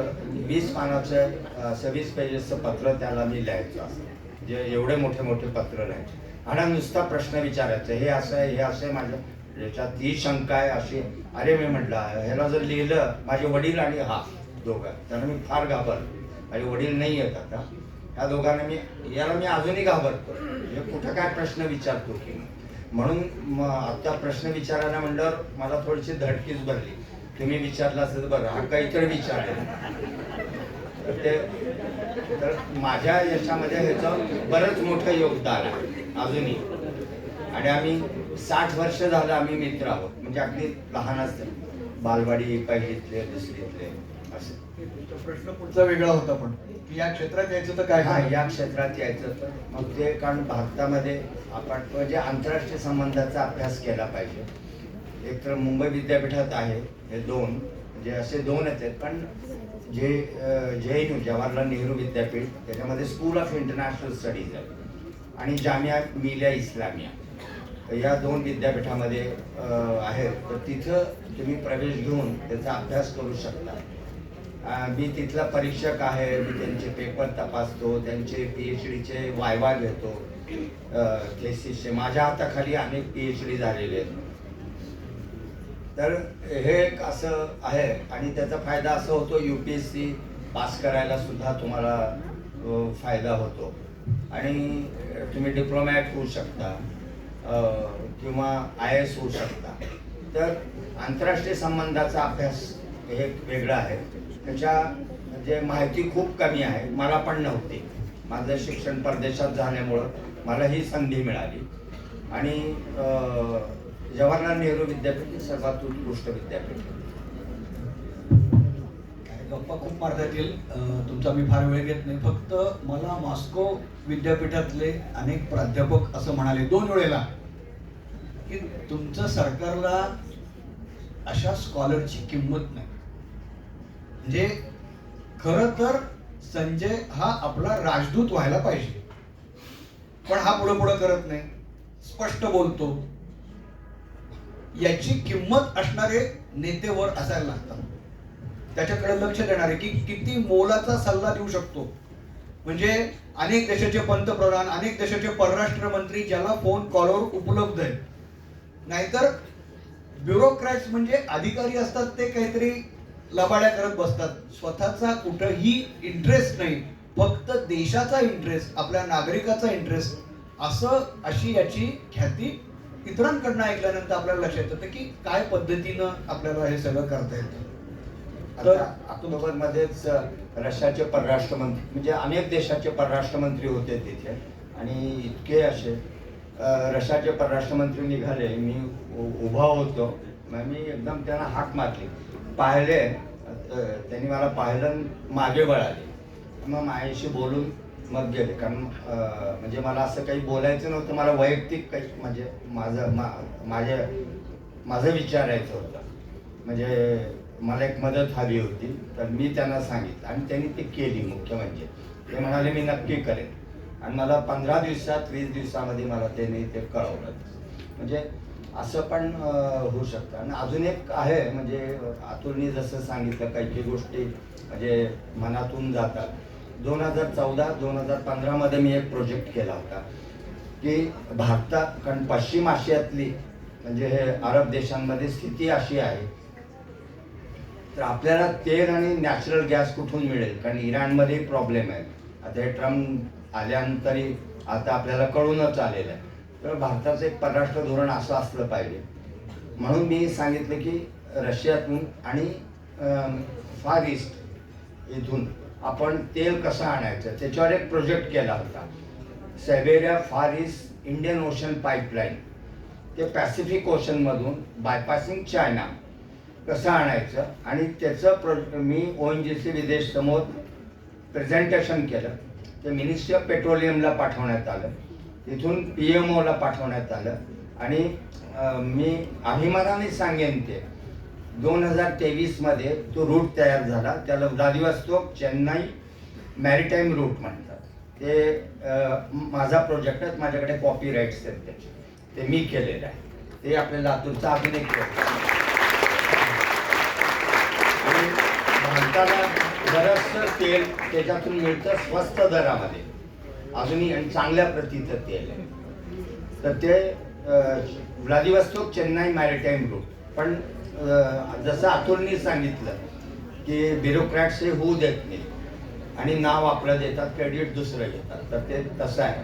C: 20 पानाचं 26 पेजेसचं पत्र त्याला मी लिहायचं असं, जे एवढे मोठे मोठे पत्र लिहायचे आणि नुसता प्रश्न विचारायचं, हे असं आहे, हे असं आहे, माझ्या याच्यात ही शंका आहे अशी. अरे मी म्हटलं ह्याला जर लिहिलं, माझे वडील आणि हा दोघं, त्यांना मी फार घाबरतो. माझे वडील नाही आहेत आता, ह्या दोघांना याला मी अजूनही घाबरतो, हे कुठं काय प्रश्न विचारतो की. म्हणून आता प्रश्न विचारायला म्हणल्यावर मला थोडीशी धडकीच भरली. तुम्ही विचारला असेल बरं, हा काहीतरी विचारलं तर माझ्या याच्यामध्ये ह्याचं बरंच मोठं योगदान आहे अजूनही. आणि आम्ही 60 वर्ष झालं आम्ही मित्र आहोत, म्हणजे अगदी लहान असते, बालवाडी पहिलीतले दुसरीतले असं.
B: प्रश्न पुढचा वेगळा होता पण की या क्षेत्रात यायचं तर काय
C: हा,
B: काय
C: या क्षेत्रात यायचं तर मग ते, कारण भारतामध्ये आपण म्हणजे आंतरराष्ट्रीय संबंधाचा अभ्यास केला पाहिजे. एक तर मुंबई विद्यापीठात आहे, हे 2 म्हणजे असे 2च आहेत, पण JNU जवाहरलाल नेहरू विद्यापीठ, त्याच्यामध्ये स्कूल ऑफ इंटरनॅशनल स्टडीज आहे आणि जामिया मिलिया इस्लामिया, या 2 विद्यापीठामध्ये आहेत. तर तिथं तुम्ही प्रवेश घेऊन त्याचा अभ्यास करू शकता. मी तिथला परीक्षक आहे, मी त्यांचे पेपर तपासतो, त्यांचे PhDचे वायवा घेतो, थेसिसचे. माझ्या हाताखाली अनेक PhD झालेले आहेत. तर हे एक असं आहे आणि त्याचा फायदा असा होतो, UPSC पास करायला सुद्धा तुम्हाला फायदा होतो आणि तुम्ही डिप्लोमॅट होऊ शकता किंवा IAS होऊ शकता. तर आंतरराष्ट्रीय संबंधाचा अभ्यास हे वेगळा आहे. त्याच्या म्हणजे माहिती खूप कमी आहे, मला पण नव्हती. माझं शिक्षण परदेशात झाल्यामुळं मला ही संधी मिळाली आणि जवाहरलाल नेहरू विद्यापीठ हे सर्वात उत्कृष्ट विद्यापीठ.
B: गप्पा खूप मारता येतील, तुमचा मी फार वेळ घेत नाही. फक्त मला मॉस्को विद्यापीठातले अनेक प्राध्यापक असं म्हणाले 2 वेळेला की तुमचं सरकारला अशा स्कॉलरची किंमत नाही. म्हणजे खरं तर संजय हा आपला राजदूत व्हायला पाहिजे, पण हा पुढं करत नाही, स्पष्ट बोलतो. याची किंमत असणारे नेते वर असायला लागतात, त्याच्याकडे लक्ष देणारे की किती मोलाचा सल्ला देऊ शकतो. म्हणजे अनेक देशाचे पंतप्रधान, अनेक देशाचे परराष्ट्र मंत्री ज्याला फोन कॉलवर उपलब्ध आहे. नाहीतर ब्युरोक्रॅट्स म्हणजे अधिकारी असतात, ते काहीतरी लबाड्या करत बसतात, स्वतःचा कुठंही इंटरेस्ट नाही, फक्त देशाचा इंटरेस्ट, आपल्या नागरिकाचा इंटरेस्ट, अशी याची ख्याती इतरांकडनं ऐकल्यानंतर आपल्याला लक्षात येतं की काय पद्धतीनं आपल्याला हे सगळं करता येतं.
C: तर ऑक्टोबरमध्येच रशियाचे परराष्ट्रमंत्री, म्हणजे अनेक देशाचे परराष्ट्रमंत्री होते तिथे आणि इतके असे रशियाचे परराष्ट्रमंत्री निघाले. मी उभा होतो मग मी एकदम त्यांना हाक मारली, पाहिले. त्यांनी मला पाहिलं, मागे वळाले. मग माझ्याशी बोलून मग गेले. कारण म्हणजे मला असं काही बोलायचं नव्हतं, मला वैयक्तिक काही म्हणजे माझं विचारायचं होतं. म्हणजे मला एक मदत हवी होती, तर मी त्यांना सांगितलं आणि त्यांनी ते केली. मुख्य म्हणजे ते म्हणाले मी नक्की करेन, आणि मला 15 दिवसात 20 दिवसामध्ये मला त्यांनी ते कळवलं. म्हणजे असं पण होऊ शकतं. आणि अजून एक आहे, म्हणजे अतुलनी जसं सांगितलं, काही गोष्टी म्हणजे मनातून जातात. 2014-2015 मध्ये मी एक प्रोजेक्ट केला होता की भारतात, कारण पश्चिम आशियातली म्हणजे हे अरब देशांमध्ये स्थिती अशी आहे, तर आपल्याला तेल आणि नॅचरल गॅस कुठून मिळेल? कारण इराणमध्ये प्रॉब्लेम आहे. आता हे ट्रम्प आल्यानंतरही आता आपल्याला कळूनच आलेलं आहे. तर भारताचं एक परराष्ट्र धोरण असं असलं पाहिजे. म्हणून मी सांगितलं की रशियातून आणि फार ईस्ट इथून आपण तेल कसं आणायचं, त्याच्यावर एक प्रोजेक्ट केला होता. सायबेरिया फार ईस्ट इंडियन ओशन पाईपलाईन, ते पॅसिफिक ओशनमधून बायपासिंग चायना कसं आणायचं, आणि त्याचं मी ONGC विदेश समोर प्रेझेंटेशन केलं. ते मिनिस्ट्री ऑफ पेट्रोलियमला पाठवण्यात आलं, तिथून PMOला पाठवण्यात आलं. आणि मी अभिमानाने सांगेन ते 2023 मध्ये तो रूट तयार झाला. त्याला व्लादिवोस्तोक चेन्नई मॅरिटाईम रूट म्हणतात. ते माझा प्रोजेक्ट आहे, माझ्याकडे कॉपीराईट्स आहेत त्याचे, ते मी केलेलं आहे. ते आपल्या लातूरचा अजून एक आणि भारताला बरंचसं तेल त्याच्यातून मिळतं स्वस्त दरामध्ये अजूनही, आणि चांगल्या प्रतीचं तेल आहे. तर ते व्लादिवोस्तोक चेन्नई मॅरिटाईम रूट. पण जसं अतुलनी सांगितलं की ब्युरोक्रॅट्स हे होऊ देत नाही आणि नाव आपलं देतात, क्रेडिट दुसरं घेतात, तर ते तसं आहे.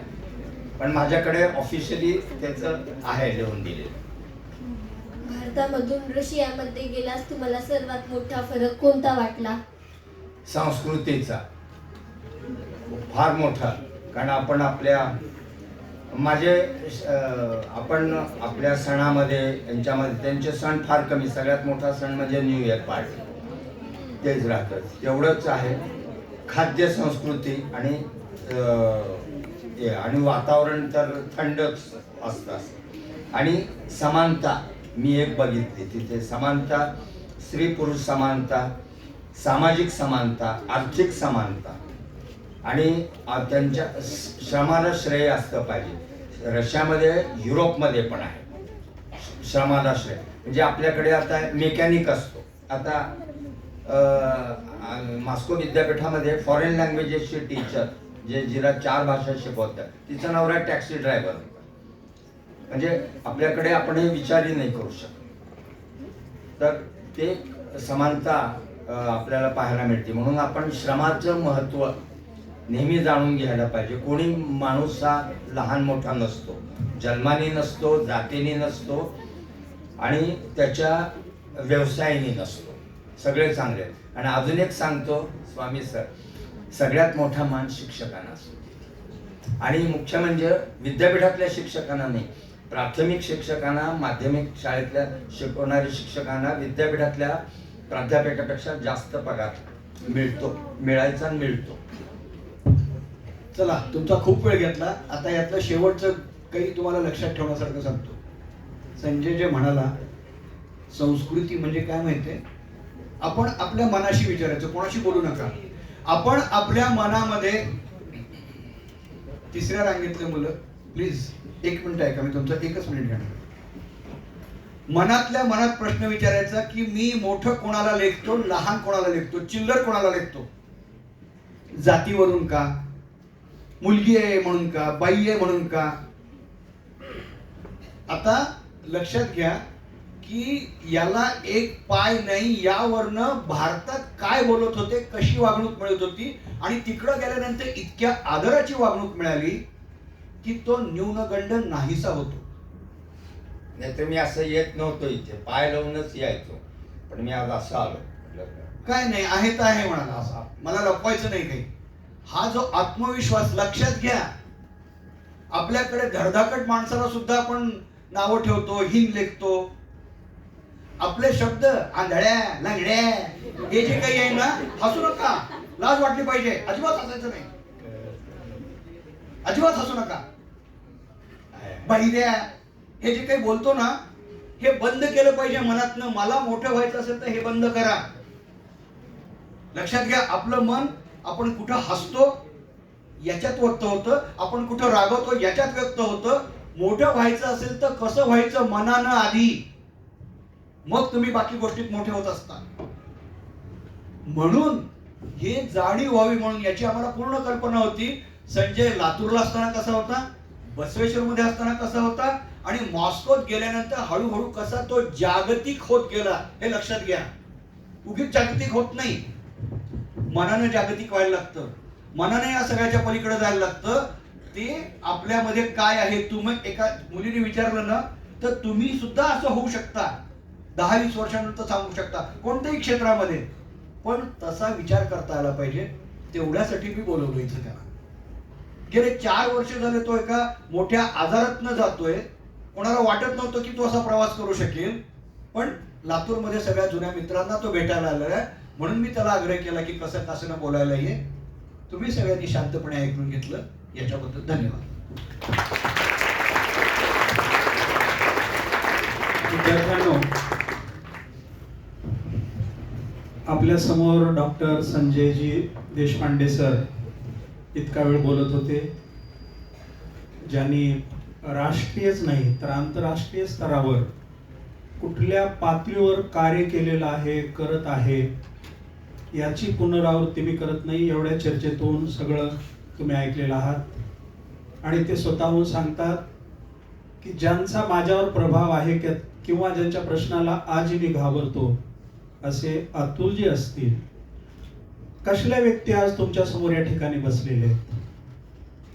C: पण माझ्याकडे ऑफिशियली त्याचं आहे लिहून दिलेलं.
H: भारतामधून रशियामध्ये गेल्यास तुम्हाला सर्वात मोठा फरक कोणता वाटला?
C: संस्कृतीचा फार मोठा. कारण आपण आपण आपल्या सणामध्ये यांच्यामध्ये त्यांचे सण फार कमी. सगळ्यात मोठा सण म्हणजे न्यू इयर पार्टी, तेच राहतं. एवढंच आहे. खाद्य संस्कृती आणि वातावरण तर थंडच असतं. आणि समानता मी एक बघितली तिथे. समानता, स्त्री पुरुष समानता, सामाजिक समानता, आर्थिक समानता, आणि त्यांच्या श्रमाला श्रेय असलं पाहिजे. रशियामध्ये, युरोपमध्ये पण आहे श्रमाला श्रेय. म्हणजे आपल्याकडे आता मेकॅनिक असतो. आता मॉस्को विद्यापीठामध्ये फॉरेन लँग्वेजेसची टीचर जिला 4 भाषा शिकवतात, तिचा नवरा टॅक्सी ड्रायव्हर होता. म्हणजे आपल्याकडे आपण हे विचारही नाही करू शकत. तर ते समानता आपल्याला पाहायला मिळते. म्हणून आपण श्रमाचं महत्त्व नेहमी जाणून घ्यायला पाहिजे. कोणी माणूस हा लहान मोठा नसतो, जन्माने नसतो, जातीने नसतो, आणि त्याच्या व्यवसायाने नसतो. सगळे चांगले. आणि अजून एक सांगतो स्वामी सर, सगळ्यात मोठा मान शिक्षकांना असतो. आणि मुख्य म्हणजे विद्यापीठातल्या शिक्षकांना नाही, प्राथमिक शिक्षकांना, माध्यमिक शाळेतल्या शिकवणाऱ्या शिक्षकांना विद्यापीठातल्या प्राध्यापकापेक्षा जास्त पगार मिळायचा आणि मिळतो.
B: चला, तुमचा खूप वेळ घेतला. आता यातलं शेवटचं काही तुम्हाला लक्षात ठेवण्यासारखं सांगतो. संजय जे म्हणाला, संस्कृती म्हणजे काय माहितीये, आपण आपल्या मनाशी विचारायचं, कोणाशी बोलू नका. आपण आपल्या मनामध्ये, तिसऱ्या रांगेतले मुलं प्लीज 1 मिनिट ऐका, मी तुमचा 1च मिनिट घेणार. मनातल्या मनात प्रश्न विचारायचा की मी मोठं कोणाला लेखतो, लहान कोणाला लेखतो, चिल्लर कोणाला लेखतो, जातीवरून का, मुलगी आहे म्हणून का, बाई आहे म्हणून का. आता लक्षात घ्या की याला एक पाय नाही. यावरनं भारतात काय बोलत होते, कशी वागणूक मिळत होती, आणि तिकडं गेल्यानंतर इतक्या आदराची वागणूक मिळाली की तो न्यूनगंड नाहीसा होतो.
C: नाही तर मी असं येत नव्हतो, इथे पाय लावूनच यायचो. पण मी आज असं आलो.
B: काय नाही, आहे तर आहे म्हणाला, असा मला लपवायचं नाही काही. हा जो आत्मविश्वास लक्षात घ्या. आपल्याकडे धडधाकट माणसाला सुद्धा आपण नावं ठेवतो, हिन लेखतो. आपले शब्द आंधळ्या लंगड्या हे जे काही आहे ना, हसू नका. लाज वाटली पाहिजे. अजिबात हसायचं नाही. अजिबात हसू नका. बहिऱ्या हे जे काही बोलतो ना, हे बंद केलं पाहिजे मनातनं. मला मोठं व्हायचं असेल तर हे बंद करा. लक्षात घ्या, आपलं मन आपण कुठं हसतो याच्यात व्यक्त होतं, आपण कुठं रागवतो याच्यात व्यक्त होतं. मोठं व्हायचं असेल तर कसं व्हायचं, मनानं आधी, मग तुम्ही बाकी गोष्टीत मोठे होत असता. म्हणून हे जाणीव व्हावी म्हणून याची आम्हाला पूर्ण कल्पना होती. संजय लातूरला असताना कसा होता, बसवेश्वर मध्ये असताना कसा होता, आणि मॉस्कोत गेल्यानंतर हळूहळू कसा तो जागतिक होत गेला हे लक्षात घ्या. उगीच जागतिक होत नाही, मनानं जागतिक व्हायला लागतं. मनाने या सगळ्याच्या पलीकडे जायला लागतं. ते आपल्यामध्ये काय आहे, तुम्ही एका मुलीने विचारलं ना, तर तुम्ही सुद्धा असं होऊ शकता. 10-20 वर्षानंतर सांगू शकता कोणत्याही क्षेत्रामध्ये. पण तसा विचार करता आला पाहिजे. तेवढ्यासाठी मी बोलवलं इथं त्याला. गेले 4 वर्ष झाले तो एका मोठ्या आजारातनं जातोय. कोणाला वाटत नव्हतं की तो असा प्रवास करू शकेल. पण लातूरमध्ये सगळ्या जुन्या मित्रांना तो भेटायला आलेला आहे. म्हणून मी त्याला आग्रह केला की कसं कसं बोलायला ये. तुम्ही सगळ्यांनी शांतपणे ऐकून घेतलं, याच्याबद्दल धन्यवाद.
I: विद्यार्थ्यांनो, आपल्या समोर डॉक्टर संजयजी देशपांडे सर इतका वेळ बोलत होते, ज्यांनी राष्ट्रीयच नाही तर आंतरराष्ट्रीय स्तरावर कुठल्या पातळीवर कार्य केलेलं आहे, करत आहे, याची पुनरावृत्ती मी करत नाही. एवढ्या चर्चेतून सगळं तुम्ही ऐकलेलं आहात. आणि ते स्वतःहून सांगतात की ज्यांचा माझ्यावर प्रभाव आहे किंवा ज्यांच्या प्रश्नाला आज मी घाबरतो असे अतुलजी असतील. कसल्या व्यक्ती आज तुमच्या समोर या ठिकाणी बसलेले आहेत?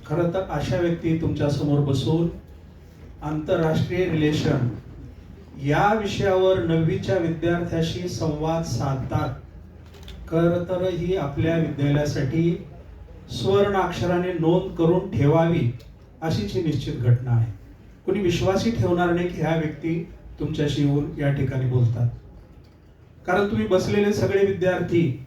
I: खरं तर अशा व्यक्ती तुमच्या समोर बसून आंतरराष्ट्रीय रिलेशन या विषयावर 9वीच्या विद्यार्थ्याशी संवाद साधतात. खरं तर ही आपल्या विद्यालयासाठी स्वर्ण अक्षराने नोंद करून ठेवावी अशीच ही निश्चित घटना आहे. कोणी विश्वासही ठेवणार नाही की ह्या व्यक्ती तुमच्याशी येऊन या ठिकाणी बोलतात. कारण तुम्ही बसलेले सगळे विद्यार्थी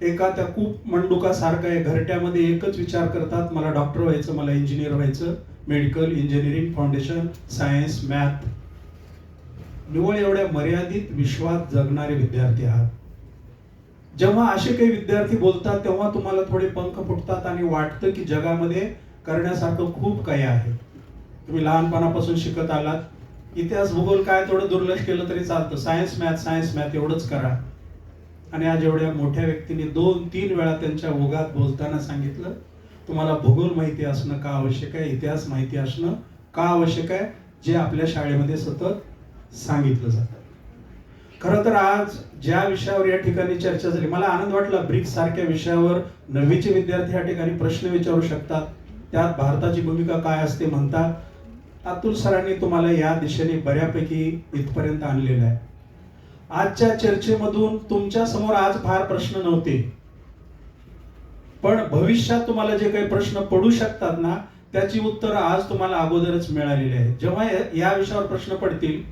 I: एका त्या कूप मंडुकासारखा आहे, घरट्यामध्ये एकच विचार करतात, मला डॉक्टर व्हायचं, मला इंजिनियर व्हायचं, medical, engineering, foundation, science, math. निवळ एवढ्या मर्यादित विश्वात जगणारे विद्यार्थी आहात. जेव्हा असे काही विद्यार्थी बोलतात तेव्हा तुम्हाला थोडे पंख फुटतात आणि वाटतं की जगामध्ये करण्यासारखं खूप काही आहे. तुम्ही लहानपणापासून शिकत आलात, इतिहास भूगोल काय थोडं दुर्लक्ष केलं तरी चालतं, सायन्स मॅथ एवढंच करा. आणि आज एवढ्या मोठ्या व्यक्तीने 2-3 वेळा त्यांच्या ओघात बोलताना सांगितलं, तुम्हाला भूगोल माहिती असणं का आवश्यक आहे, इतिहास माहिती असणं का आवश्यक आहे, जे आपल्या शाळेमध्ये सतत सांगितलं जातं. खरं तर आज ज्या विषयावर या ठिकाणी चर्चा झाली, मला आनंद वाटला. ब्रिक्स सारख्या विषयावर 9वीचे विद्यार्थी या ठिकाणी प्रश्न विचारू शकतात, त्यात भारताची भूमिका काय असते म्हणतात. अतुल सरांनी तुम्हाला या दिशेने बऱ्यापैकी इथपर्यंत आणलेलं आहे. आजच्या चर्चेमधून तुमच्या समोर आज फार प्रश्न नव्हते, पण भविष्यात तुम्हाला जे काही प्रश्न पडू शकतात ना, त्याची उत्तर आज तुम्हाला अगोदरच मिळालेली आहे. जेव्हा या विषयावर प्रश्न पडतील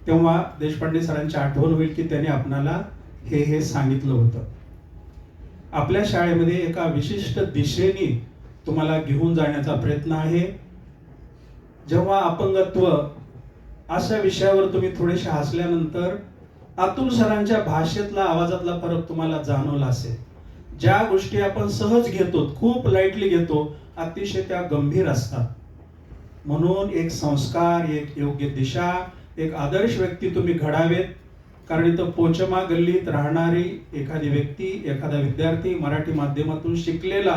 I: तेव्हा देशपांडे सरांची आठवण होईल की त्यांनी आपणाला हे सांगितलं होतं. आपल्या शाळेमध्ये एका विशिष्ट दिशेने तुम्हाला घेऊन जाण्याचा प्रयत्न आहे. जेव्हा अपंगत्व अशा विषयावर तुम्ही थोडेसे हसल्यानंतर अतुल सरांच्या भाषेतला, आवाजातला फरक तुम्हाला जाणवला असेल. ज्या गोष्टी आपण सहज घेतो, खूप लाईटली घेतो, अतिशय त्या गंभीर असतात. म्हणून एक संस्कार, एक योग्य दिशा, एक आदर्श व्यक्ती तुम्ही घडावेत. कारण इथं पोचमा गल्लीत राहणारी एखादी व्यक्ती, एखादा विद्यार्थी, मराठी माध्यमातून शिकलेला,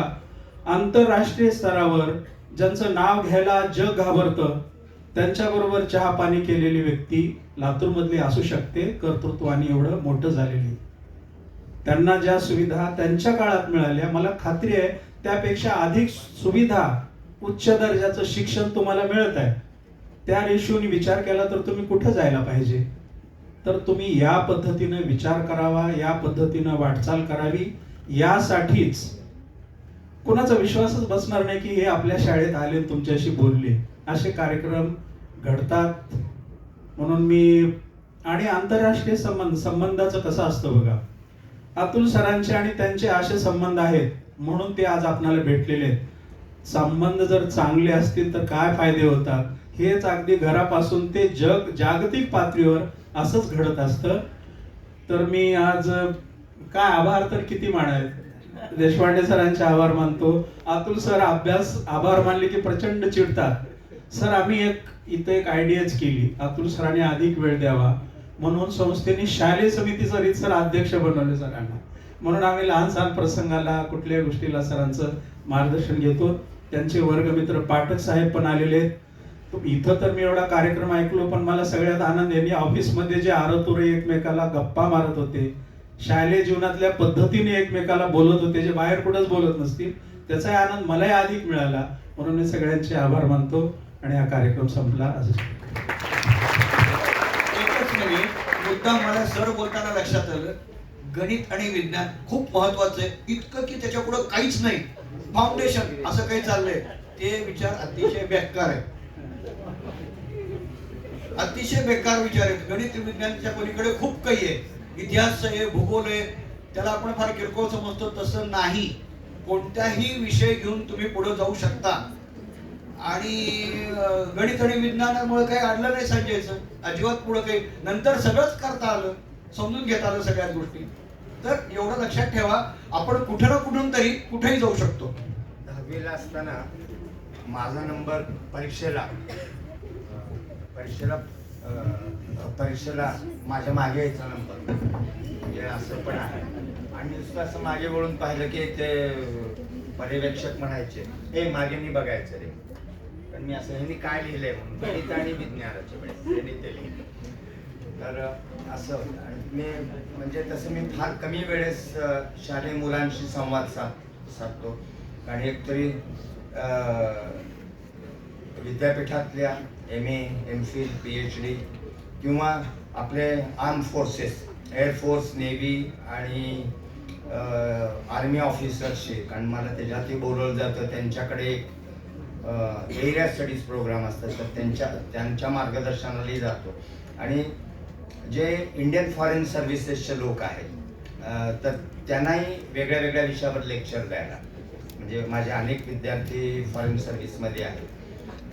I: आंतरराष्ट्रीय स्तरावर ज्यांचं नाव घ्यायला जग घाबरतं, त्यांच्याबरोबर चहा पाणी केलेली व्यक्ती लातूरमधली असू शकते, कर्तृत्वाने एवढं मोठं झालेली. त्यांना ज्या सुविधा त्यांच्या काळात मिळाल्या, मला खात्री आहे त्यापेक्षा अधिक सुविधा, उच्च दर्जाचं शिक्षण तुम्हाला मिळत आहे. त्या रेशोनी विचार केला तर तुम्ही कुठं जायला पाहिजे? तर तुम्ही या पद्धतीनं विचार करावा, या पद्धतीनं वाटचाल करावी. यासाठीच कुणाचा विश्वासच बसणार नाही की हे आपल्या शाळेत आले तुमच्याशी बोलले. असे कार्यक्रम घडतात. म्हणून मी आणि आंतरराष्ट्रीय संबंधाचं कसं असतं बघा. अतुल सरांचे आणि त्यांचे असे संबंध आहेत म्हणून ते आज आपल्याला भेटलेले आहेत. संबंध जर चांगले असतील तर काय फायदे होतात. हेच अगदी घरापासून ते जागतिक पातळीवर असंच घडत असतं. तर मी आज काय आभार तर किती मानायचे. देशपांडे सरांचे आभार मानतो. अतुल सर आभार मानले की प्रचंड चिडतात. सर आम्ही इथे एक आयडियाच केली, अतुल सरांनी अधिक वेळ द्यावा म्हणून संस्थेने शालेय समितीचं रीतसर अध्यक्ष बनवले सरांना. म्हणून आम्ही लहान सहान प्रसंगाला कुठल्याही गोष्टीला सरांचं मार्गदर्शन घेतो. त्यांचे वर्गमित्र पाठक साहेब पण आलेले आहेत. इथं तर मी एवढा कार्यक्रम ऐकलो, पण मला सगळ्यात आनंद यांनी ऑफिसमध्ये जे आरोतुरे एकमेकाला गप्पा मारत होते, शालेय जीवनातल्या पद्धतीने एकमेकाला बोलत होते, जे बाहेर कुठंच बोलत नसतील, त्याचा आनंद मलाही अधिक मिळाला. म्हणून मी सगळ्यांचे आभार मानतो आणि हा कार्यक्रम संपला.
B: एकच नाही, मुद्दा मला सर बोलताना लक्षात आलं, गणित आणि विज्ञान खूप महत्वाचं आहे. इतकं की त्याच्या पुढे काहीच नाही, फाउंडेशन असं काही चाललंय. ते विचार अतिशय बेकार आहे, अतिशय बेकार विचार आहेत. गणित विज्ञानाच्या पलीकडे खूप काही आहे. इतिहास आहे, भूगोल आहे, त्याला आपण फार किरकोळ समजतो, तसं नाही. कोणताही विषय घेऊन तुम्ही पुढे जाऊ शकता. आणि गणित आणि विज्ञानामुळे काही अडलं नाही संजयचं, अजिबात पुढे काही. नंतर सगळंच करता आलं, समजून घेता आलं सगळ्याच गोष्टी. तर एवढं लक्षात ठेवा, आपण कुठे ना कुठून तरी कुठेही जाऊ शकतो.
C: 10वीला असताना माझा नंबर परीक्षेला माझ्या मागे यायचा नंबर, म्हणजे असं पण आहे. आणि नुसतं असं मागे वळून पाहिलं की ते पर्यवेक्षक म्हणायचे, हे मागे मी बघायचं रे. पण मी असं ह्यांनी काय लिहिलंय म्हणून, गणित आणि विज्ञानाच्या वेळेस त्यांनी ते लिहिलं. तर असं होतं. आणि मी म्हणजे तसं मी फार कमी वेळेस शालेय मुलांशी संवाद साधतो. आणि एकतरी विद्यापीठातल्या MA, MPhil, PhD किंवा आपले आर्म फोर्सेस, एअरफोर्स, नेव्ही आणि आर्मी ऑफिसर्सशी, कारण मला त्याच्यातही बोलवलं जातं. त्यांच्याकडे एरिया स्टडीज प्रोग्राम असतात, तर त्यांच्या मार्गदर्शनालाही जातो. आणि जे इंडियन फॉरेन सर्व्हिसेसचे लोक आहेत तर त्यांनाही वेगळ्या वेगळ्या विषयावर लेक्चर द्यायला, म्हणजे माझे अनेक विद्यार्थी फॉरेन सर्व्हिसमध्ये आहेत.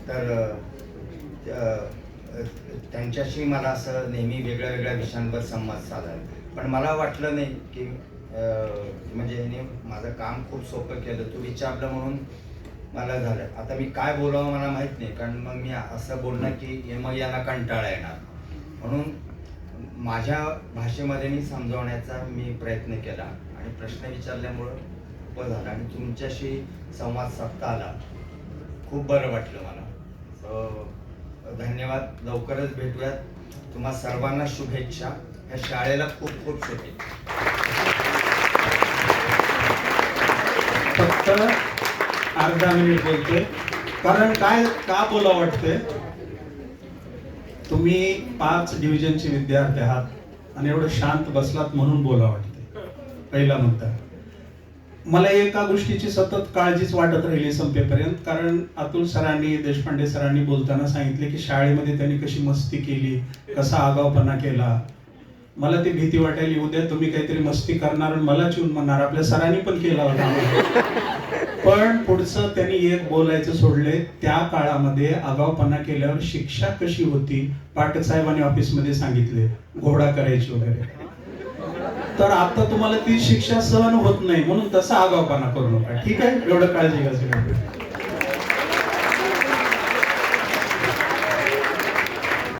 C: तर त्यांच्याशी मला असं नेहमी वेगळ्या वेगळ्या विषयांवर संवाद साधायला. पण मला वाटलं नाही की म्हणजे ह्याने माझं काम खूप सोपं केलं. तू विचारलं म्हणून मला झालं. आता मी काय बोलावं मला माहीत नाही, कारण मग मी असं बोलणं की मग यांना कंटाळा येणार. म्हणून माझ्या भाषेमध्ये मी समजावण्याचा मी प्रयत्न केला आणि प्रश्न विचारल्यामुळं खूप झालं. आणि तुमच्याशी संवाद साधता आला, खूप बरं वाटलं मला. धन्यवाद. लवकरच भेटूयात. तुम्हा सर्वांना शुभेच्छा. या शाळेला खूप खूप शुभेच्छा.
I: फक्त अर्धा मिनिट बोलतोय, कारण काय का बोलावं वाटतंय. तुम्ही 5 डिव्हिजनचे विद्यार्थी आहात आणि एवढं शांत बसलात म्हणून बोलावं वाटतंय. पहिला मुद्दा. मला एका गोष्टीची सतत काळजीच वाटत राहिली संपेपर्यंत, कारण अतुल सरांनी, देशपांडे सरांनी बोलताना सांगितले की शाळेमध्ये त्यांनी कशी मस्ती केली, कसा आगाऊपणा केला. मला ती भीती वाटायली, उद्या तुम्ही काहीतरी मस्ती करणार आणि मला चिवून म्हणणार, आपल्या सरांनी पण केला होता. पण पुढचं त्यांनी एक बोलायचं सोडले. त्या काळामध्ये आगाऊपणा केल्यावर शिक्षा कशी होती, पाठक साहेबांनी ऑफिसमध्ये सांगितले, घोडा करायची वगैरे. तर आता तुम्हाला ती शिक्षा सहन होत नाही, म्हणून तसा आगाऊपणा करू नका. ठीक आहे, एवढं काळजी घ्या.